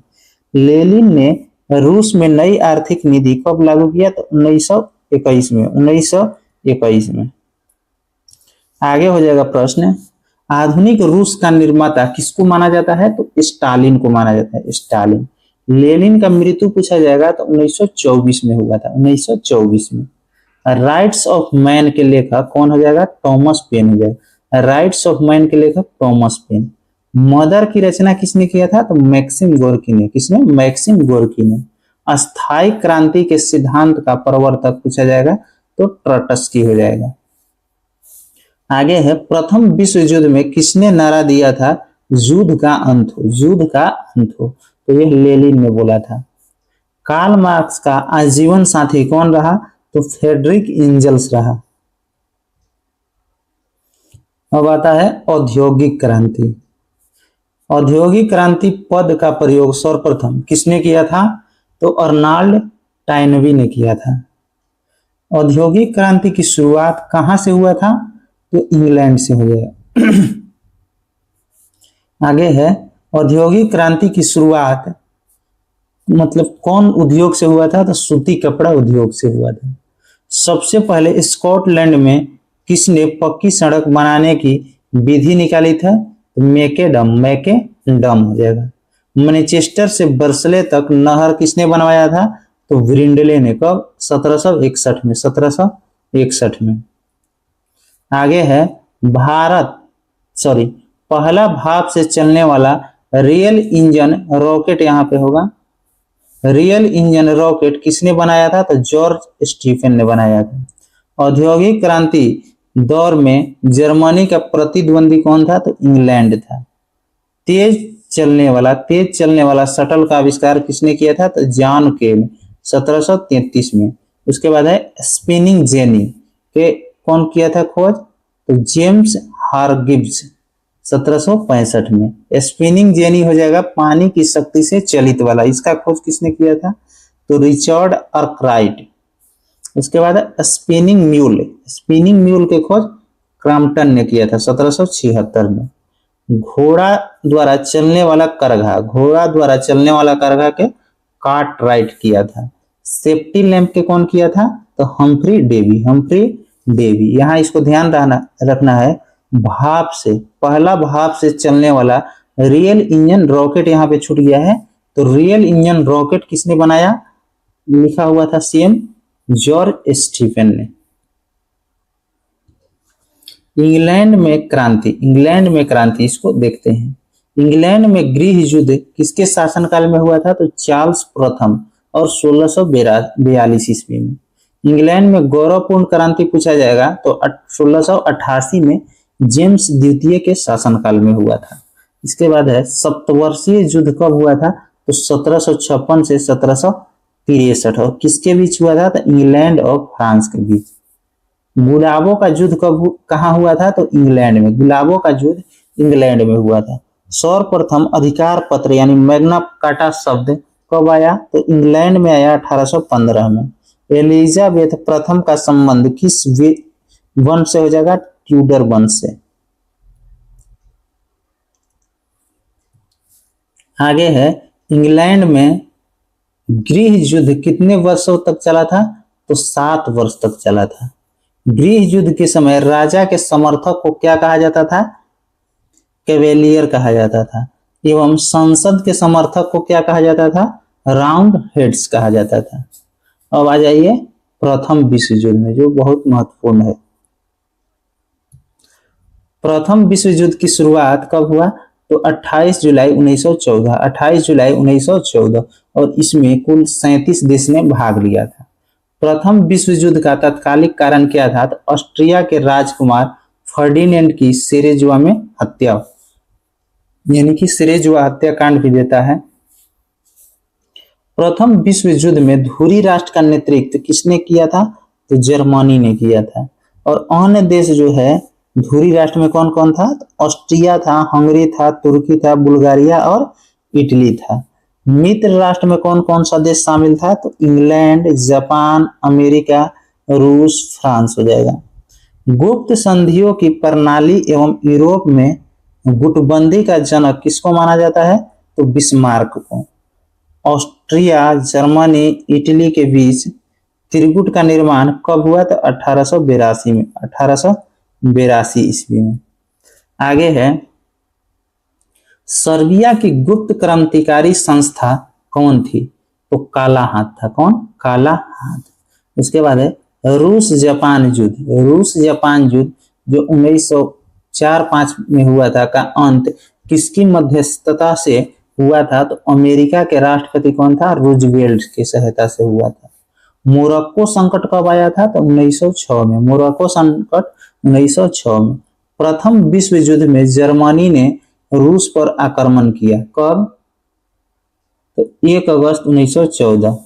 Speaker 1: लेनिन ने रूस में नई आर्थिक नीति कब लागू किया? तो 1921 में, 1921 में। आगे हो जाएगा प्रश्न, आधुनिक रूस का निर्माता किसको माना जाता है? तो स्टालिन को माना जाता है, स्टालिन। लेनिन का मृत्यु पूछा जाएगा तो 1924 में हुआ था, 1924 में। राइट्स ऑफ मैन के लेखक कौन हो जाएगा? थॉमस पेन हो जाएगा। राइट्स ऑफ मैन के लेखक थॉमस पेन। मदर की रचना किसने किया था? तो मैक्सिम गोर्की ने। किसने? मैक्सिम गोर्की ने। अस्थायी क्रांति के सिद्धांत का प्रवर्तक पूछा जाएगा तो ट्रॉट्स्की हो जाएगा। आगे है, प्रथम विश्व युद्ध में किसने नारा दिया था युद्ध का अंत हो, युद्ध का अंत हो? तो यह लेनिन ने बोला था। कार्ल मार्क्स का आजीवन साथी कौन रहा? तो फ्रेडरिक एंजल्स रहा। अब आता है औद्योगिक क्रांति। औद्योगिक क्रांति पद का प्रयोग सर्वप्रथम किसने किया था? तो अर्नाल्ड टाइनबी ने किया था। औद्योगिक क्रांति की शुरुआत कहां से हुआ था? तो इंग्लैंड से हुआ। आगे है, औद्योगिक क्रांति की शुरुआत मतलब कौन उद्योग से हुआ था? तो सूती कपड़ा उद्योग से हुआ था। सबसे पहले स्कॉटलैंड में किसने पक्की सड़क बनाने की विधि निकाली था? तो मैकेडम हो जाएगा। मैनचेस्टर से बर्सले तक नहर किसने बनवाया था? तो ब्रिंडले ने। कब? 1761 में, 1761 में। आगे है, पहला भाप से चलने वाला रियल इंजन रॉकेट यहां पे होगा। रियल इंजन रॉकेट किसने बनाया था? तो जॉर्ज स्टीफन ने बनाया था। औद्योगिक क्रांति दौर में जर्मनी का प्रतिद्वंदी कौन था? तो इंग्लैंड था। तेज चलने वाला शटल का आविष्कार किसने किया था? तो जॉन केल, 1733 में। उसके बाद है स्पिनिंग जेनी के कौन किया था खोज? तो जेम्स हारगिव्स, 1765 में। स्पिनिंग जेनी हो जाएगा पानी की शक्ति से चलित वाला। इसका खोज किसने किया था? तो रिचर्ड आर्कराइट। उसके बाद स्पिनिंग म्यूल के खोज क्रॉम्पटन ने किया था 1776 में। घोड़ा द्वारा चलने वाला करघा के कार्टराइट किया था। सेफ्टी लैंप के कौन किया था? तो हम्फ्री डेवी। यहाँ इसको ध्यान रखना है, पहला भाप से चलने वाला रियल इंजन रॉकेट यहाँ पे छूट गया है। तो रियल इंजन रॉकेट किसने बनाया? लिखा हुआ था सीएम जॉर्ज स्टीफन ने। इंग्लैंड में क्रांति इसको देखते हैं। इंग्लैंड में गृह युद्ध किसके शासनकाल में हुआ था? तो चार्ल्स प्रथम और 1642 ईस्वी में। इंग्लैंड में गौरवपूर्ण क्रांति पूछा जाएगा तो 1688 में जेम्स द्वितीय के शासनकाल में हुआ था। इसके बाद है, सप्तवर्षीय युद्ध कब हुआ था? तो 1756 से 1763। और किसके बीच हुआ था? तो इंग्लैंड और फ्रांस के बीच। गुलाबों का युद्ध कहाँ हुआ था? तो इंग्लैंड में। गुलाबों का युद्ध इंग्लैंड में हुआ था। सर्वप्रथम अधिकार पत्र यानी मैग्ना कार्टा शब्द कब आया? तो इंग्लैंड में आया 1815 में। एलिजाबेथ प्रथम का संबंध किस वंश से हो जाएगा? ट्यूडर वंश से। आगे है, इंग्लैंड में गृह युद्ध कितने वर्षों तक चला था? तो 7 वर्ष तक चला था। गृह युद्ध के समय राजा के समर्थक को क्या कहा जाता था? कैवेलियर कहा जाता था। एवं संसद के समर्थक को क्या कहा जाता था? राउंड हेड्स कहा जाता था। अब आ जाइए प्रथम विश्व युद्ध में, जो बहुत महत्वपूर्ण है। प्रथम विश्व युद्ध की शुरुआत कब हुआ? तो 28 जुलाई 1914 और इसमें कुल 37 देश ने भाग लिया था। प्रथम विश्व युद्ध का तात्कालिक कारण क्या था? तो ऑस्ट्रिया के राजकुमार फर्डिनेंड की सेरेजुआ में हत्या, यानी कि सेरेजुआ हत्याकांड भी देता है। प्रथम विश्व युद्ध में धुरी राष्ट्र का नेतृत्व किसने किया था? तो जर्मनी ने किया था। और अन्य देश जो है धुरी राष्ट्र में कौन कौन था? तो ऑस्ट्रिया था, हंगरी था, तुर्की था, बुल्गारिया और इटली था। मित्र राष्ट्र में कौन कौन सा देश शामिल था? तो इंग्लैंड, जापान, अमेरिका, रूस, फ्रांस हो जाएगा। गुप्त संधियों की प्रणाली एवं यूरोप में गुटबंदी का जनक किसको माना जाता है? तो बिस्मार्क को। ऑस्ट्रिया, जर्मनी, इटली के बीच त्रिगुट का निर्माण कब हुआ? तो 1882 में, 1882 ईस्वी में। आगे है सर्बिया की गुप्त क्रांतिकारी संस्था कौन थी? तो काला हाथ था। कौन? काला हाथ। उसके बाद है रूस जापान युद्ध। रूस जापान युद्ध जो 1904-5 में हुआ था का अंत किसकी मध्यस्थता से हुआ था? तो अमेरिका के राष्ट्रपति कौन था? रूजवेल्ट की सहायता से हुआ था। मोरक्को संकट कब आया था? तो 1906 में। मोरक्को संकट 1906 में। प्रथम विश्व युद्ध में जर्मनी ने रूस पर आक्रमण किया। कब? तो 1 अगस्त 1914।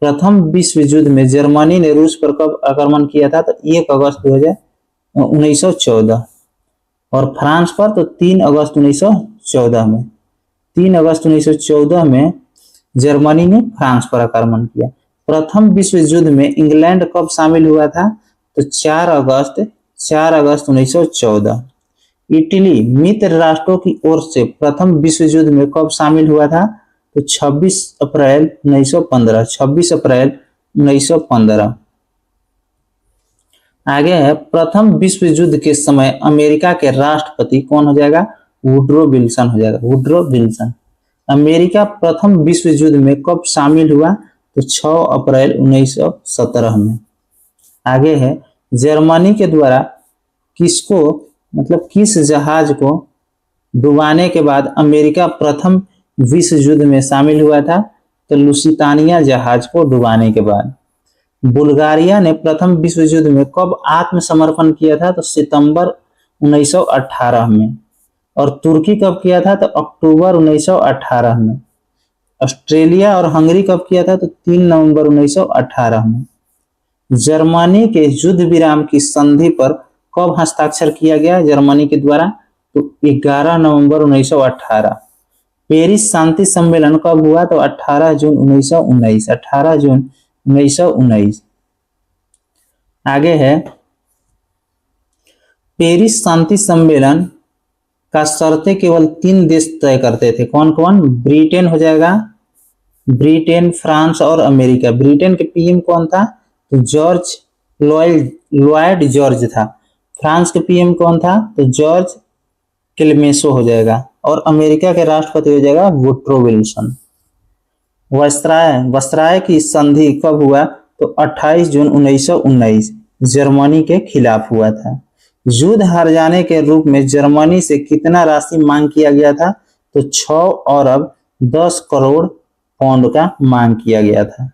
Speaker 1: प्रथम विश्व युद्ध में जर्मनी ने रूस पर कब आक्रमण किया था? तो 1 अगस्त 1914। और फ्रांस पर तो 3 अगस्त 1914 में। 3 अगस्त 1914 में जर्मनी ने फ्रांस पर आक्रमण किया। प्रथम विश्व युद्ध में इंग्लैंड कब शामिल हुआ था? तो 4 अगस्त 1914। इटली मित्र राष्ट्रों की ओर से प्रथम विश्व युद्ध में कब शामिल हुआ था? तो 26 अप्रैल 1915। 26 अप्रैल 1915। आगे है प्रथम विश्व युद्ध के समय अमेरिका के राष्ट्रपति कौन हो जाएगा? वुड्रो विल्सन हो जाएगा। Woodrow Wilson. अमेरिका प्रथम विश्व युद्ध में कब शामिल हुआ? तो 6 अप्रैल 1917 में। आगे है जर्मनी के द्वारा किसको मतलब किस जहाज को डुबाने के बाद अमेरिका प्रथम विश्व युद्ध में शामिल हुआ था? तो लुसितानिया जहाज को डुबाने के बाद। बुल्गारिया ने प्रथम विश्व युद्ध में कब आत्मसमर्पण किया था? तो सितंबर 1918 में। और तुर्की कब किया था? तो अक्टूबर 1918 में। ऑस्ट्रेलिया और हंगरी कब किया था? तो 3 नवंबर 1918 में। जर्मनी के युद्ध विराम की संधि पर कब हस्ताक्षर किया गया जर्मनी के द्वारा? तो 11 नवंबर 1918। पेरिस शांति सम्मेलन कब हुआ? तो 18 जून 1919। 18 जून 1919। आगे है पेरिस शांति सम्मेलन का शर्तें केवल 3 देश तय करते थे। कौन कौन? ब्रिटेन हो जाएगा, ब्रिटेन, फ्रांस और अमेरिका। ब्रिटेन के पीएम कौन था? तो जॉर्ज लॉयड जॉर्ज था। फ्रांस के पीएम कौन था? तो जॉर्ज क्लेमेंसो हो जाएगा। और अमेरिका के राष्ट्रपति हो जाएगा वुड्रो विल्सन। वस्त्राय की संधि कब हुआ? तो 28 जून 1919 जर्मनी के खिलाफ हुआ था। युद्ध हार जाने के रूप में जर्मनी से कितना राशि मांग किया गया था? तो 6 अरब 10 करोड़ पाउंड का मांग किया गया था।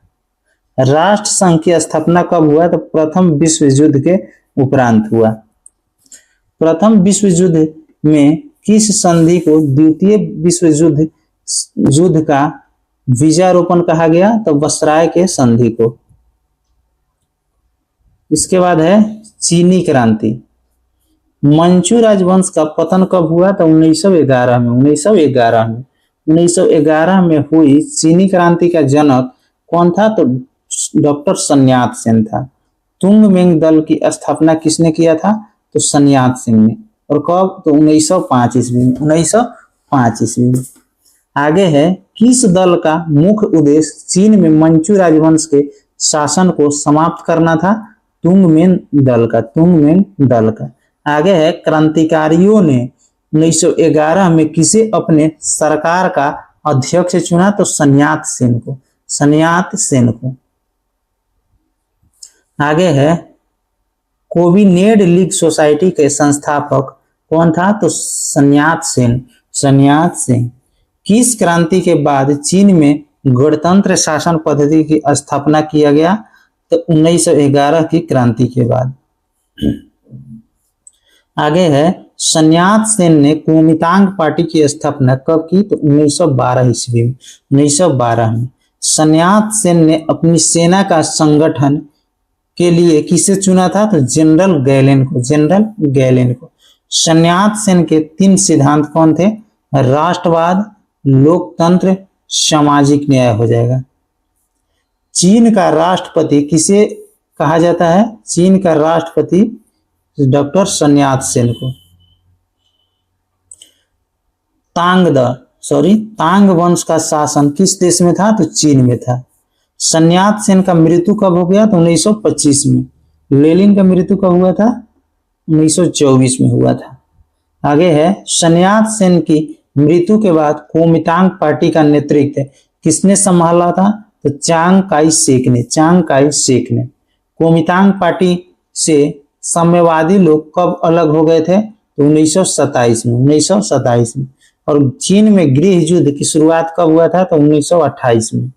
Speaker 1: राष्ट्र संघ की स्थापना कब हुआ? तो प्रथम विश्व युद्ध के उपरांत हुआ। प्रथम विश्व युद्ध में किस संधि को द्वितीय विश्व युद्ध का बीजारोपण कहा गया? तो वस्त्राय के संधि को। इसके बाद है चीनी क्रांति। मंचू राजवंश का पतन कब हुआ? तो 1911 में। 1911 में हुई चीनी क्रांति का जनक कौन था? तो डॉक्टर सन्यात सेन था। तुंगमेंग दल की स्थापना किसने किया था? तो सन्यात सिंह ने। और कब? तो 1905 ईस्वी में। 1905 ईस्वी में। आगे है किस दल का मुख्य उद्देश्य चीन में मंचू राजवंश के शासन को समाप्त करना था? तुंगमेंग दल का। आगे है क्रांतिकारियों ने 1911 में किसे अपने सरकार का अध्यक्ष चुना? तो सन्यात सेन को। आगे है कोविनेड लीग सोसाइटी के संस्थापक कौन था? तो सन्यात सेन। किस क्रांति के बाद चीन में गणतंत्र शासन पद्धति की स्थापना किया गया? तो 1911 की क्रांति के बाद। आगे है सन्यात सेन ने कुओमितांग पार्टी की स्थापना कब की? तो 1912 ईस्वी में। 1912 में। सन्यात सेन ने अपनी सेना का संगठन के लिए किसे चुना था? तो जनरल गैलेन को, जनरल गैलेन को। सन्यात सेन के 3 सिद्धांत कौन थे? राष्ट्रवाद, लोकतंत्र, सामाजिक न्याय हो जाएगा। चीन का राष्ट्रपति किसे कहा जाता है? चीन का राष्ट्रपति डॉक्टर सन्यात सेन को। तांग वंश का शासन किस देश में था? तो चीन में था। सन्यात सेन का मृत्यु कब हो गया? तो 1925 में। लेनिन का मृत्यु कब हुआ था? 1924 में हुआ था। आगे है, सन्यात सेन की मृत्यु के बाद कोमितांग पार्टी का नेतृत्व किसने संभाला था? तो चांग काई शेक ने, चांग काई शेक ने। कोमितांग पार्टी से साम्यवादी लोग कब अलग हो गए थे? तो 1927 में, 1927 में। और चीन में गृह युद्ध की शुरुआत कब हुआ था? तो 1928 में।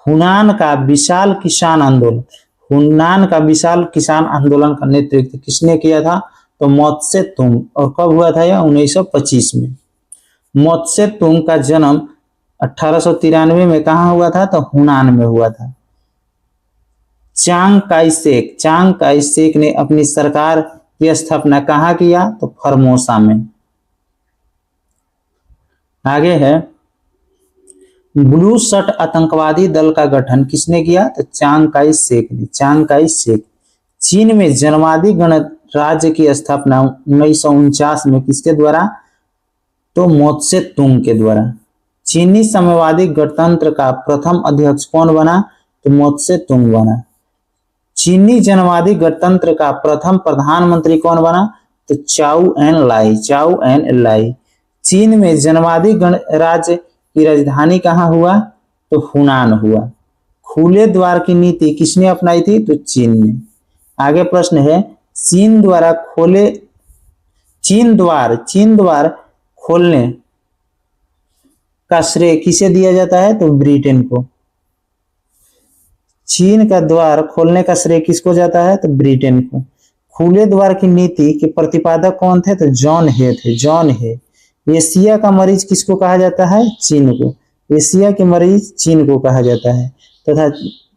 Speaker 1: हुनान का विशाल किसान आंदोलन, हुनान का विशाल किसान आंदोलन का नेतृत्व किसने किया था? तो मोत्से तुंग। और कब हुआ था यह? 1925 में। मोत्से तुंग का जन्म 1893 में कहाँ हुआ था? तो हुनान में हुआ था। चांग काई शेक ने अपनी सरकार की स्थापना कहाँ किया? तो फॉर्मोसा में। आगे है, ब्लू शर्ट आतंकवादी दल का गठन किसने किया? तो चांग काई शेक ने, चांग काई शेक। चीन में जनवादी गणराज्य की स्थापना 1949 में किसके द्वारा? तो मोत्से तुंग के द्वारा। चीनी साम्यवादी गणतंत्र का प्रथम अध्यक्ष कौन बना? तो मोत्से तुंग बना। चीनी जनवादी गणतंत्र का प्रथम प्रधानमंत्री कौन बना? तो चाउ एन लाई, चाउ एन लाई। चीन में जनवादी गणराज्य की राजधानी कहाँ हुआ? तो हुनान हुआ। खुले द्वार की नीति किसने अपनाई थी? तो चीन ने। आगे प्रश्न है, चीन द्वार खोलने का श्रेय किसे दिया जाता है? तो ब्रिटेन को। चीन का द्वार खोलने का श्रेय किसको जाता है? तो ब्रिटेन को। खुले द्वार की नीति के प्रतिपादक कौन थे? तो जॉन हे थे, जॉन हे। एशिया का मरीज किसको कहा जाता है? चीन को। एशिया के मरीज चीन को कहा जाता है। तथा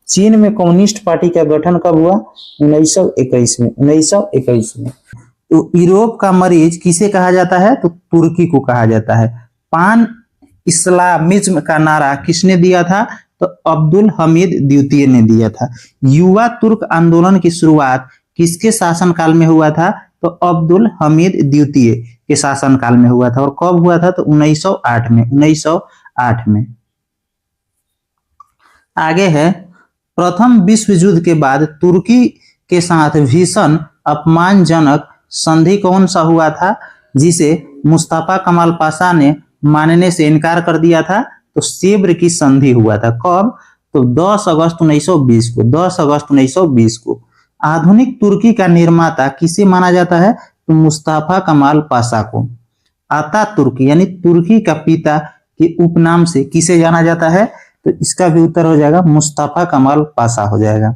Speaker 1: चीन में कम्युनिस्ट पार्टी का गठन कब हुआ? 1921 में, 1921 में। तो यूरोप का मरीज किसे कहा जाता है? तो तुर्की को कहा जाता है। पान इस्लामिज्म का नारा किसने दिया था? तो अब्दुल हमीद द्वितीय ने दिया था। युवा तुर्क आंदोलन की शुरुआत किसके शासनकाल में हुआ था? तो अब्दुल हमीद द्वितीय के शासनकाल में हुआ था। और कब हुआ था? तो 1908 में, 1908 में। आगे है, प्रथम विश्व युद्ध के बाद तुर्की के साथ भीषण अपमानजनक संधि कौन सा हुआ था जिसे मुस्तफा कमाल पाशा ने मानने से इनकार कर दिया था? तो सेब्र की संधि हुआ था। कब? तो 10 अगस्त 1920 को, 10 अगस्त 1920 को। आधुनिक तुर्की का निर्माता किसे माना जाता है? तो मुस्तफा कमाल पाशा को। आता तुर्की यानी तुर्की का पिता के उपनाम से किसे जाना जाता है? तो इसका भी उत्तर हो जाएगा मुस्तफा कमाल पाशा हो जाएगा।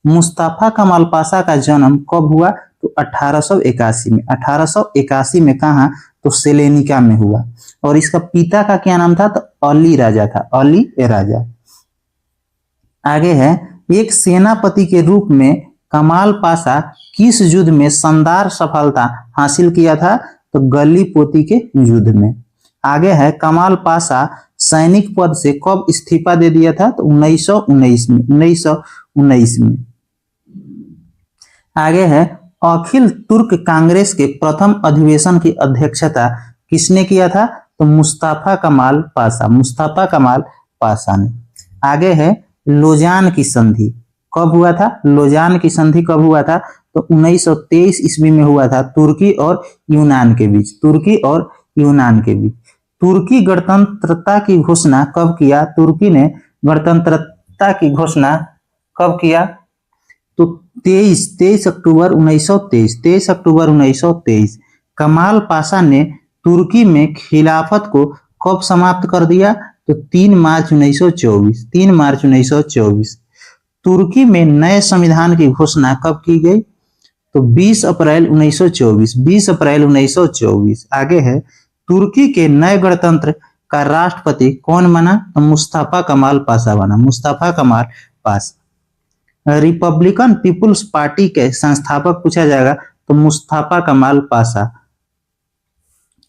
Speaker 1: मुस्तफा कमाल पाशा का जन्म कब हुआ? तो 1881 में। 1881 में कहा? तो सेलेनिका में हुआ। और इसका पिता का क्या नाम था? तो अली राजा था, अली राजा। आगे है, एक सेनापति के रूप में कमाल पाशा किस युद्ध में शानदार सफलता हासिल किया था? तो गलीपोती के युद्ध में। आगे है, कमाल पाशा सैनिक पद से कब इस्तीफा दे दिया था? तो 1919 में, 1919 में। आगे है, अखिल तुर्क कांग्रेस के प्रथम अधिवेशन की अध्यक्षता किसने किया था? तो मुस्तफा कमाल पाशा, मुस्तफा कमाल पाशा ने। आगे है, लोजान की संधि कब हुआ था? लोजान की संधि कब हुआ था? तो 1923 ईस्वी में हुआ था, तुर्की और यूनान के बीच, तुर्की और यूनान के बीच। तुर्की गणतंत्रता की घोषणा कब किया? तुर्की ने गणतंत्रता की घोषणा कब किया? तो 23 अक्टूबर 1923, 23 अक्टूबर 1923। कमाल पाशा ने तुर्की में खिलाफत को कब समाप्त कर दिया? तो 3 मार्च 1924, 3 मार्च 1924। तुर्की में नए संविधान की घोषणा कब की गई? तो 20 अप्रैल 1924, 20 अप्रैल 1924। आगे है, तुर्की के नए गणतंत्र का राष्ट्रपति कौन बना? तो मुस्तफा कमाल पाशा बना, मुस्तफा कमाल पाशा। रिपब्लिकन पीपुल्स पार्टी के संस्थापक पूछा जाएगा तो मुस्तफा कमाल पाशा।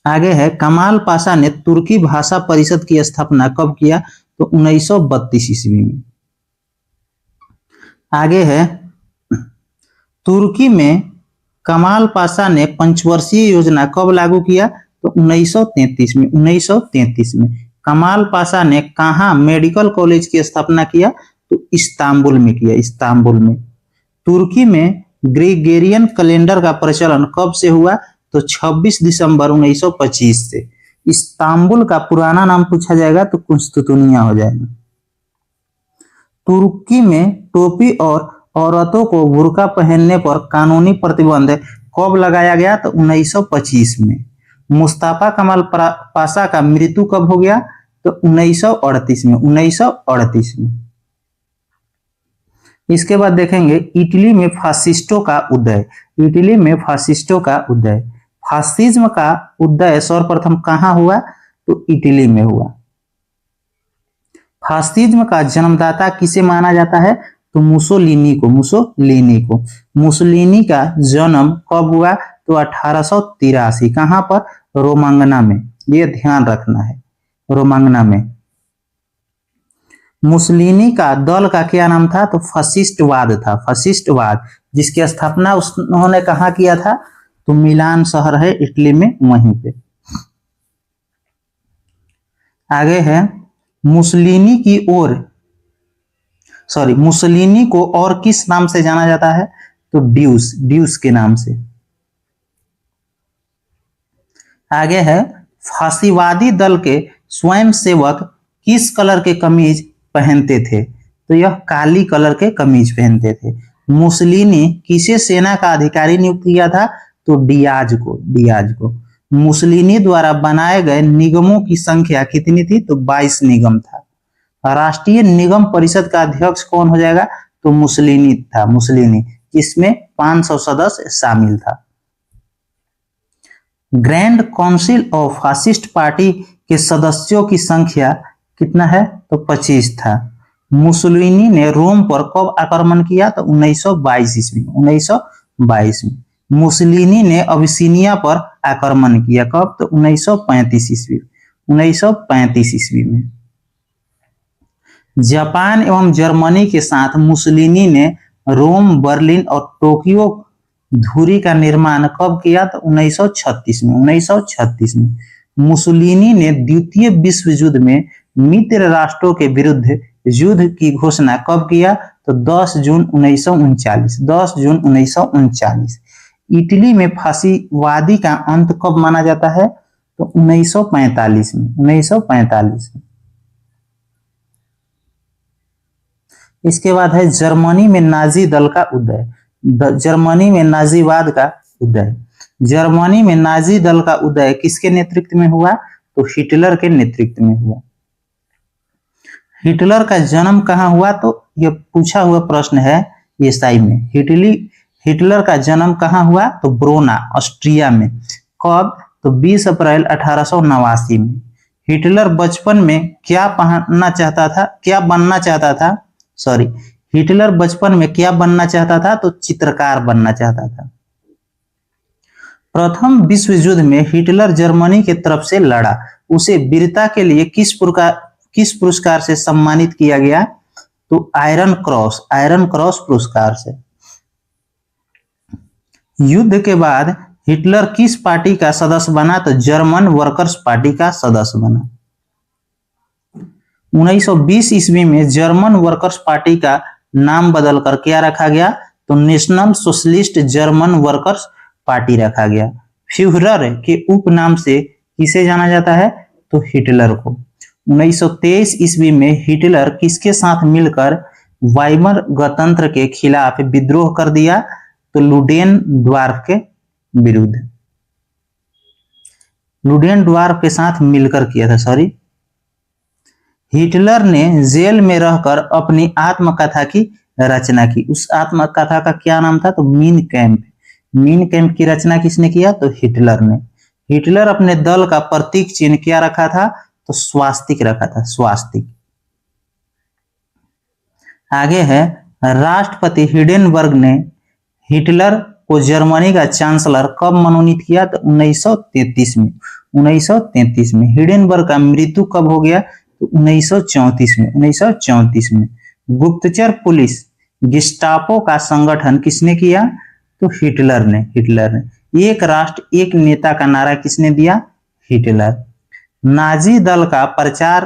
Speaker 1: आगे है, कमाल पाशा ने तुर्की भाषा परिषद की स्थापना कब किया? तो 1932 ईस्वी में। आगे है, तुर्की में कमाल पाशा ने पंचवर्षीय योजना कब लागू किया? तो 1933 में। 1933 में कमाल पाशा ने कहाँ मेडिकल कॉलेज की स्थापना किया? तो इस्तांबुल में किया, इस्तांबुल में। तुर्की में ग्रेगोरियन कैलेंडर का प्रचलन कब से हुआ? तो 26 दिसंबर 1925 से। इस्तांबुल का पुराना नाम पूछा जाएगा तो कुस्तुतुनिया हो जाएगा। तुर्की में टोपी और औरतों को बुर्का पहनने पर कानूनी प्रतिबंध कब लगाया गया? तो 1925 में। मुस्तफा कमाल पाशा का मृत्यु कब हो गया? तो 1938 में। 1938 में। इसके बाद देखेंगे इटली में फासिस्टों का उदय। इटली में फासिस्टों का उदय, फासिज्म का उदय सर्वप्रथम कहाँ हुआ? तो इटली में हुआ। फासिज्म का जन्मदाता किसे माना जाता है? तो मुसोलिनी को, मुसोलिनी को। मुसोलिनी का जन्म कब हुआ? तो 1883। कहां पर? रोमांगना में। ये ध्यान रखना है, रोमांगना में। मुसोलिनी का दल का क्या नाम था? तो फशिस्टवाद था, फशिस्टवाद, जिसकी स्थापना उन्होंने कहा किया था? तो मिलान शहर है इटली में, वहीं पे। आगे है, मुसोलिनी को और किस नाम से जाना जाता है? तो ड्यूस, ड्यूस के नाम से। आगे है, फासीवादी दल के स्वयंसेवक किस कलर के कमीज पहनते थे? तो यह काली कलर के कमीज पहनते थे। मुसोलिनी किसे सेना का अधिकारी नियुक्त किया था? तो डियाज को, डियाज को। मुसोलिनी द्वारा बनाए गए निगमों की संख्या कितनी थी? तो 22 निगम था। राष्ट्रीय निगम परिषद का अध्यक्ष कौन हो जाएगा? तो मुसोलिनी था, मुसोलिनी। इसमें 500 सदस्य शामिल था। Grand council of fascist party के सदस्यों की संख्या कितना है? तो 25 था। मुसोलिनी ने रोम पर कब आक्रमण किया? तो 1922 ईस्वी में, 1922 में। मुसोलिनी ने अबिसिनिया पर आक्रमण किया कब? तो 1935 ईस्वी, 1935 ईस्वी में। जापान एवं जर्मनी के साथ मुसोलिनी ने रोम, बर्लिन और टोक्यो धुरी का निर्माण कब किया? तो 1936 में, 1936 में। मुसोलिनी ने द्वितीय विश्व युद्ध में मित्र राष्ट्रों के विरुद्ध युद्ध की घोषणा कब किया? तो 10 जून 1939, 10 जून 1939। इटली में फासीवादी का अंत कब माना जाता है? तो 1945 में, 1945 में। इसके बाद है जर्मनी में नाजी दल का उदय, जर्मनी में नाजीवाद का उदय। जर्मनी में नाजी दल का उदय किसके नेतृत्व में हुआ? तो हिटलर के नेतृत्व में हुआ। हिटलर का जन्म कहाँ हुआ? तो यह पूछा हुआ प्रश्न है ईसाई में। हिटलर का जन्म कहाँ हुआ? तो ब्रोना, ऑस्ट्रिया में। कब? तो 20 अप्रैल 1889 में। हिटलर बचपन में क्या बनना चाहता था? हिटलर बचपन में क्या बनना चाहता था? तो चित्रकार बनना चाहता था। प्रथम विश्व युद्ध में हिटलर जर्मनी के तरफ से लड़ा, उसे वीरता के लिए किस पुरस्कार से सम्मानित किया गया? तो आयरन क्रॉस पुरस्कार से। युद्ध के बाद हिटलर किस पार्टी का सदस्य बना? तो जर्मन वर्कर्स पार्टी का सदस्य बना। 1920 ईस्वी में जर्मन वर्कर्स पार्टी का नाम बदलकर क्या रखा गया? तो national socialist German workers party रखा गया। फ्यूहरर के उपनाम से किसे जाना जाता है? तो हिटलर को। 1923 ईस्वी में हिटलर किसके साथ मिलकर वाइमर गणतंत्र के खिलाफ विद्रोह कर दिया? तो लुडेनडॉर्फ के विरुद्ध, लुडेनडॉर्फ के साथ मिलकर किया था। हिटलर ने जेल में रहकर अपनी आत्मकथा की रचना की। उस आत्मकथा का क्या नाम था? तो मीन कैंप। मीन कैंप की रचना किसने किया? तो हिटलर ने। हिटलर अपने दल का प्रतीक चिन्ह क्या रखा था? तो स्वास्तिक रखा था, स्वास्तिक। आगे है, राष्ट्रपति हिडेनबर्ग ने हिटलर को जर्मनी का चांसलर कब मनोनीत किया? तो 1933 में। 1933 में। हिडेनबर्ग का मृत्यु कब हो गया? तो 1934 में। 1934 में। गुप्तचर पुलिस गेस्टापो का संगठन किसने किया? तो हिटलर ने। हिटलर ने। एक राष्ट्र एक नेता का नारा किसने दिया? हिटलर। नाजी दल का प्रचार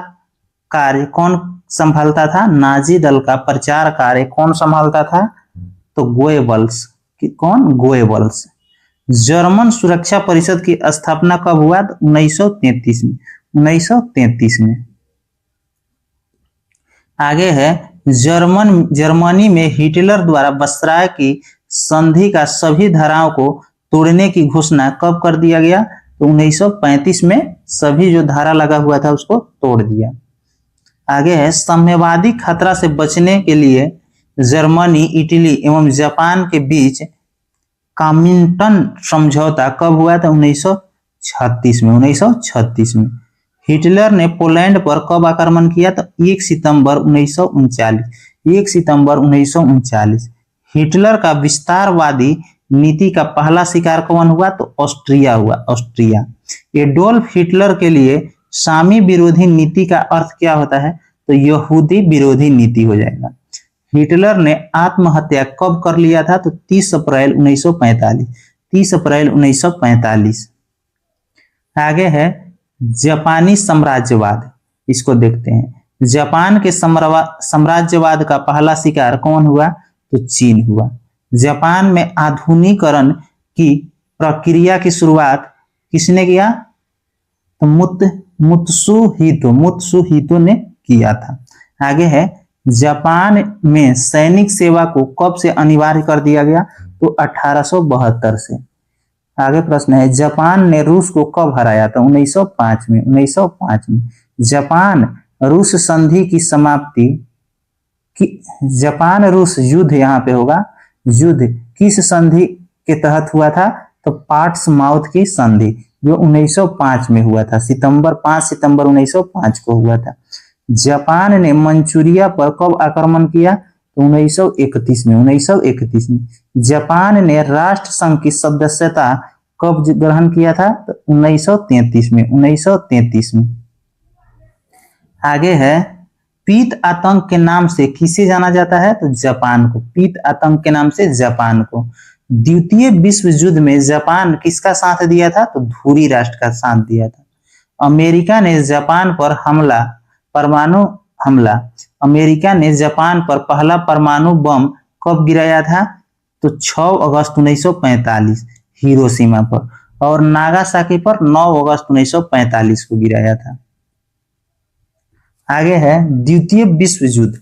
Speaker 1: कार्य कौन संभालता था? नाजी दल का प्रचार कार्य कौन संभालता था? तो गोएबल्स। कौन? गोएबल्स। जर्मन सुरक्षा परिषद की स्थापना कब हुआ? 1933 में। 1933 में। आगे है, जर्मनी में हिटलर द्वारा वर्साय की संधि का सभी धाराओं को तोड़ने की घोषणा कब कर दिया गया? तो 1935 में सभी जो धारा लगा हुआ था उसको तोड़ दिया। आगे है, साम्यवादी खतरा से बचने के लिए जर्मनी, इटली एवं जापान के बीच कामिंटन समझौता कब हुआ था? 1936 में। 1936 में। हिटलर ने पोलैंड पर कब आक्रमण किया? तो 1 सितंबर 1939। 1 सितंबर 1939। हिटलर का विस्तारवादी नीति का पहला शिकार कौन हुआ? तो ऑस्ट्रिया हुआ। ऑस्ट्रिया। एडोल्फ हिटलर के लिए सामी विरोधी नीति का अर्थ क्या होता है? तो यहूदी विरोधी नीति हो जाएगा। हिटलर ने आत्महत्या कब कर लिया था? तो 30 अप्रैल 1945। 30 अप्रैल 1945। आगे है, जापानी साम्राज्यवाद। इसको देखते हैं। जापान के साम्राज्यवाद का पहला शिकार कौन हुआ? तो चीन हुआ। जापान में आधुनिकीकरण की प्रक्रिया की शुरुआत किसने किया? तो मुत्सुहितो ने किया था। आगे है, जापान में सैनिक सेवा को कब से अनिवार्य कर दिया गया? तो 1872 से। आगे प्रश्न है, जापान ने रूस को कब हराया था? 1905 में। 1905 में। जापान रूस संधि की समाप्ति जापान रूस युद्ध यहाँ पे होगा। युद्ध किस संधि के तहत हुआ था? तो पोर्ट्समाउथ की संधि, जो 1905 में हुआ था। 5 सितंबर 1905 को हुआ था। जापान ने मंचूरिया पर कब आक्रमण किया? तो 1931 में। 1931 में। जापान ने राष्ट्र संघ की सदस्यता कब ग्रहण किया था? तो 1933 में। 1933 में। आगे है, पीत आतंक के नाम से किसे जाना जाता है? तो जापान को। पीत आतंक के नाम से जापान को। द्वितीय विश्व युद्ध में जापान किसका साथ दिया था? तो धुरी राष्ट्र का साथ दिया था। अमेरिका ने जापान पर परमाणु हमला। अमेरिका ने जापान पर पहला परमाणु बम कब गिराया था? तो 6 अगस्त 1945 हिरोशिमा पर, और नागासाकी पर 9 अगस्त 1945 को गिराया था। आगे है, द्वितीय विश्व युद्ध।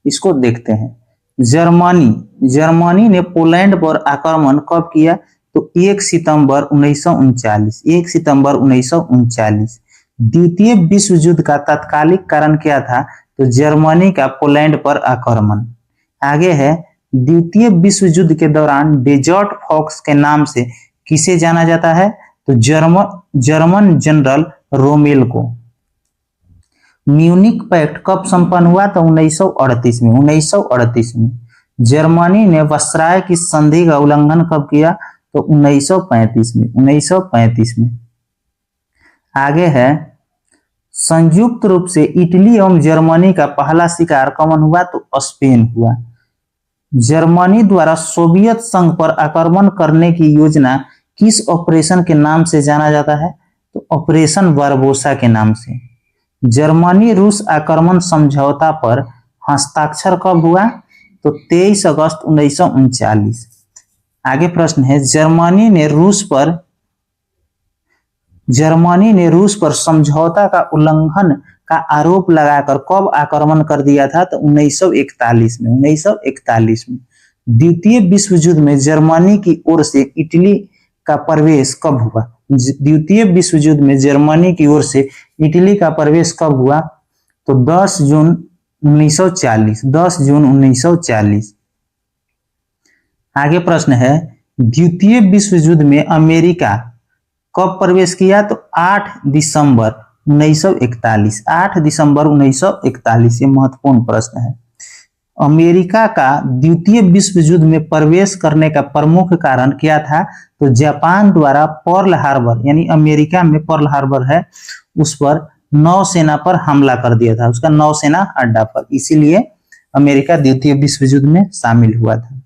Speaker 1: इसको देखते हैं। जर्मनी ने पोलैंड पर आक्रमण कब किया? तो 1 सितंबर 1939। 1 सितंबर 1939। द्वितीय विश्व युद्ध का तात्कालिक कारण क्या था? तो जर्मनी का पोलैंड पर आक्रमण। आगे है, द्वितीय विश्व युद्ध के दौरान डेजर्ट फॉक्स के नाम से किसे जाना जाता है? तो जर्मन जनरल रोमेल को। म्यूनिक पैक्ट कब संपन्न हुआ? तो 1938 में। 1938 में। जर्मनी ने वर्साय की संधि का उल्लंघन कब किया? तो 1935 में। 1935 में। आगे है, संयुक्त रूप से इटली एवं जर्मनी का पहला शिकार कौन हुआ? तो स्पेन हुआ। जर्मनी द्वारा सोवियत संघ पर आक्रमण करने की योजना किस ऑपरेशन के नाम से जाना जाता है? तो ऑपरेशन बारबोसा के नाम से। जर्मनी रूस आक्रमण समझौता पर हस्ताक्षर कब हुआ? तो 23 अगस्त 1939। आगे प्रश्न है, जर्मनी ने रूस पर समझौता का उल्लंघन का आरोप लगाकर कब आक्रमण कर दिया था? तो 1941 में। 1941 में। द्वितीय विश्व युद्ध में जर्मनी की ओर से इटली का प्रवेश कब हुआ? द्वितीय विश्व युद्ध में जर्मनी की ओर से इटली का प्रवेश कब हुआ? तो 10 जून 1940। 10 जून 1940। आगे प्रश्न है, द्वितीय विश्व युद्ध में अमेरिका कब प्रवेश किया? तो 8 दिसंबर 1941, 8 दिसंबर 1941। ये महत्वपूर्ण प्रश्न है। अमेरिका का द्वितीय विश्व युद्ध में प्रवेश करने का प्रमुख कारण क्या था? तो जापान द्वारा पर्ल हार्बर, यानी अमेरिका में पर्ल हार्बर है, उस पर नौसेना पर हमला कर दिया था, उसका नौसेना अड्डा पर, इसीलिए अमेरिका द्वितीय विश्व युद्ध में शामिल हुआ था।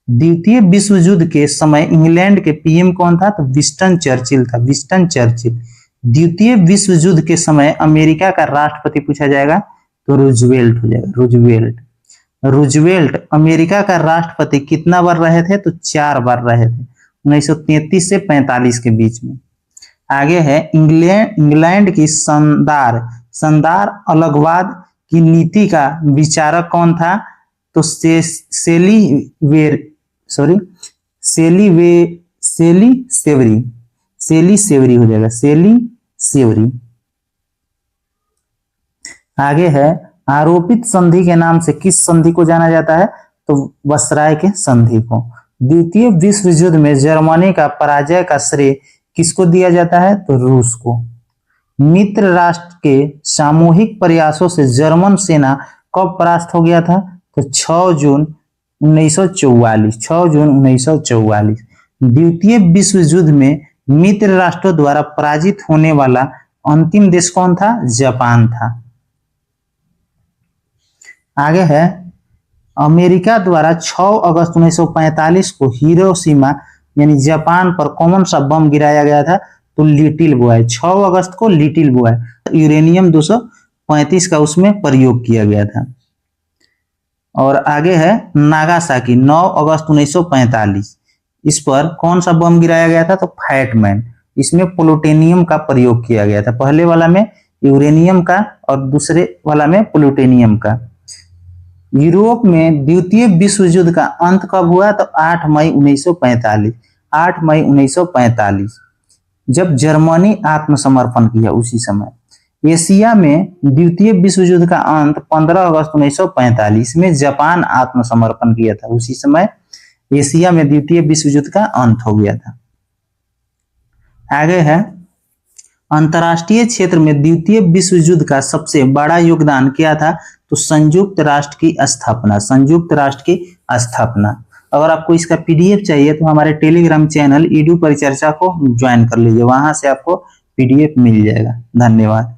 Speaker 1: द्वितीय विश्व युद्ध के समय इंग्लैंड के पीएम कौन था? तो विंस्टन चर्चिल था, विंस्टन चर्चिल। द्वितीय विश्व युद्ध के समय अमेरिका का राष्ट्रपति पूछा जाएगा तो रूजवेल्ट हो जाएगा, रूजवेल्ट। रूजवेल्ट अमेरिका का राष्ट्रपति कितना बार रहे थे? तो 4 बार रहे थे, 1933 से 45 के बीच में। आगे है इंग्लैंड की शानदार अलगवाद की नीति का विचारक कौन था? तो सेली सेवरी हो जाएगा, सेली सेवरी। आगे है आरोपित संधि के नाम से किस संधि को जाना जाता है? तो वायसराय के संधि को। द्वितीय विश्व युद्ध में जर्मनी का पराजय का श्रेय किसको दिया जाता है? तो रूस को। मित्र राष्ट्र के सामूहिक प्रयासों से जर्मन सेना कब परास्त हो गया था? तो 6 जून 1944, 6 जून 1944। द्वितीय विश्व युद्ध में मित्र राष्ट्रों द्वारा पराजित होने वाला अंतिम देश कौन था? जापान था। आगे है अमेरिका द्वारा 6 अगस्त 1945 को हिरोशिमा यानी जापान पर कौन सा बम गिराया गया था? तो लिटिल बॉय। 6 अगस्त को लिटिल बॉय, यूरेनियम 235 का उसमें प्रयोग किया गया था। और आगे है नागासाकी, 9 अगस्त 1945। इस पर कौन सा बम गिराया गया था? तो फैटमैन। इसमें प्लूटोनियम का प्रयोग किया गया था, पहले वाला में यूरेनियम का और दूसरे वाला में प्लूटोनियम का। यूरोप में द्वितीय विश्व युद्ध का अंत कब हुआ? तो 8 मई 1945, 8 मई 1945, जब जर्मनी आत्मसमर्पण किया उसी समय। एशिया में द्वितीय विश्व युद्ध का अंत 15 अगस्त 1945 में जापान आत्मसमर्पण किया था, उसी समय एशिया में द्वितीय विश्व युद्ध का अंत हो गया था। आगे है अंतरराष्ट्रीय क्षेत्र में द्वितीय विश्व युद्ध का सबसे बड़ा योगदान क्या था? तो संयुक्त राष्ट्र की स्थापना, संयुक्त राष्ट्र की स्थापना। अगर आपको इसका पीडीएफ चाहिए तो हमारे टेलीग्राम चैनल ईडू परिचर्चा को ज्वाइन कर लीजिए, वहां से आपको पीडीएफ मिल जाएगा। धन्यवाद।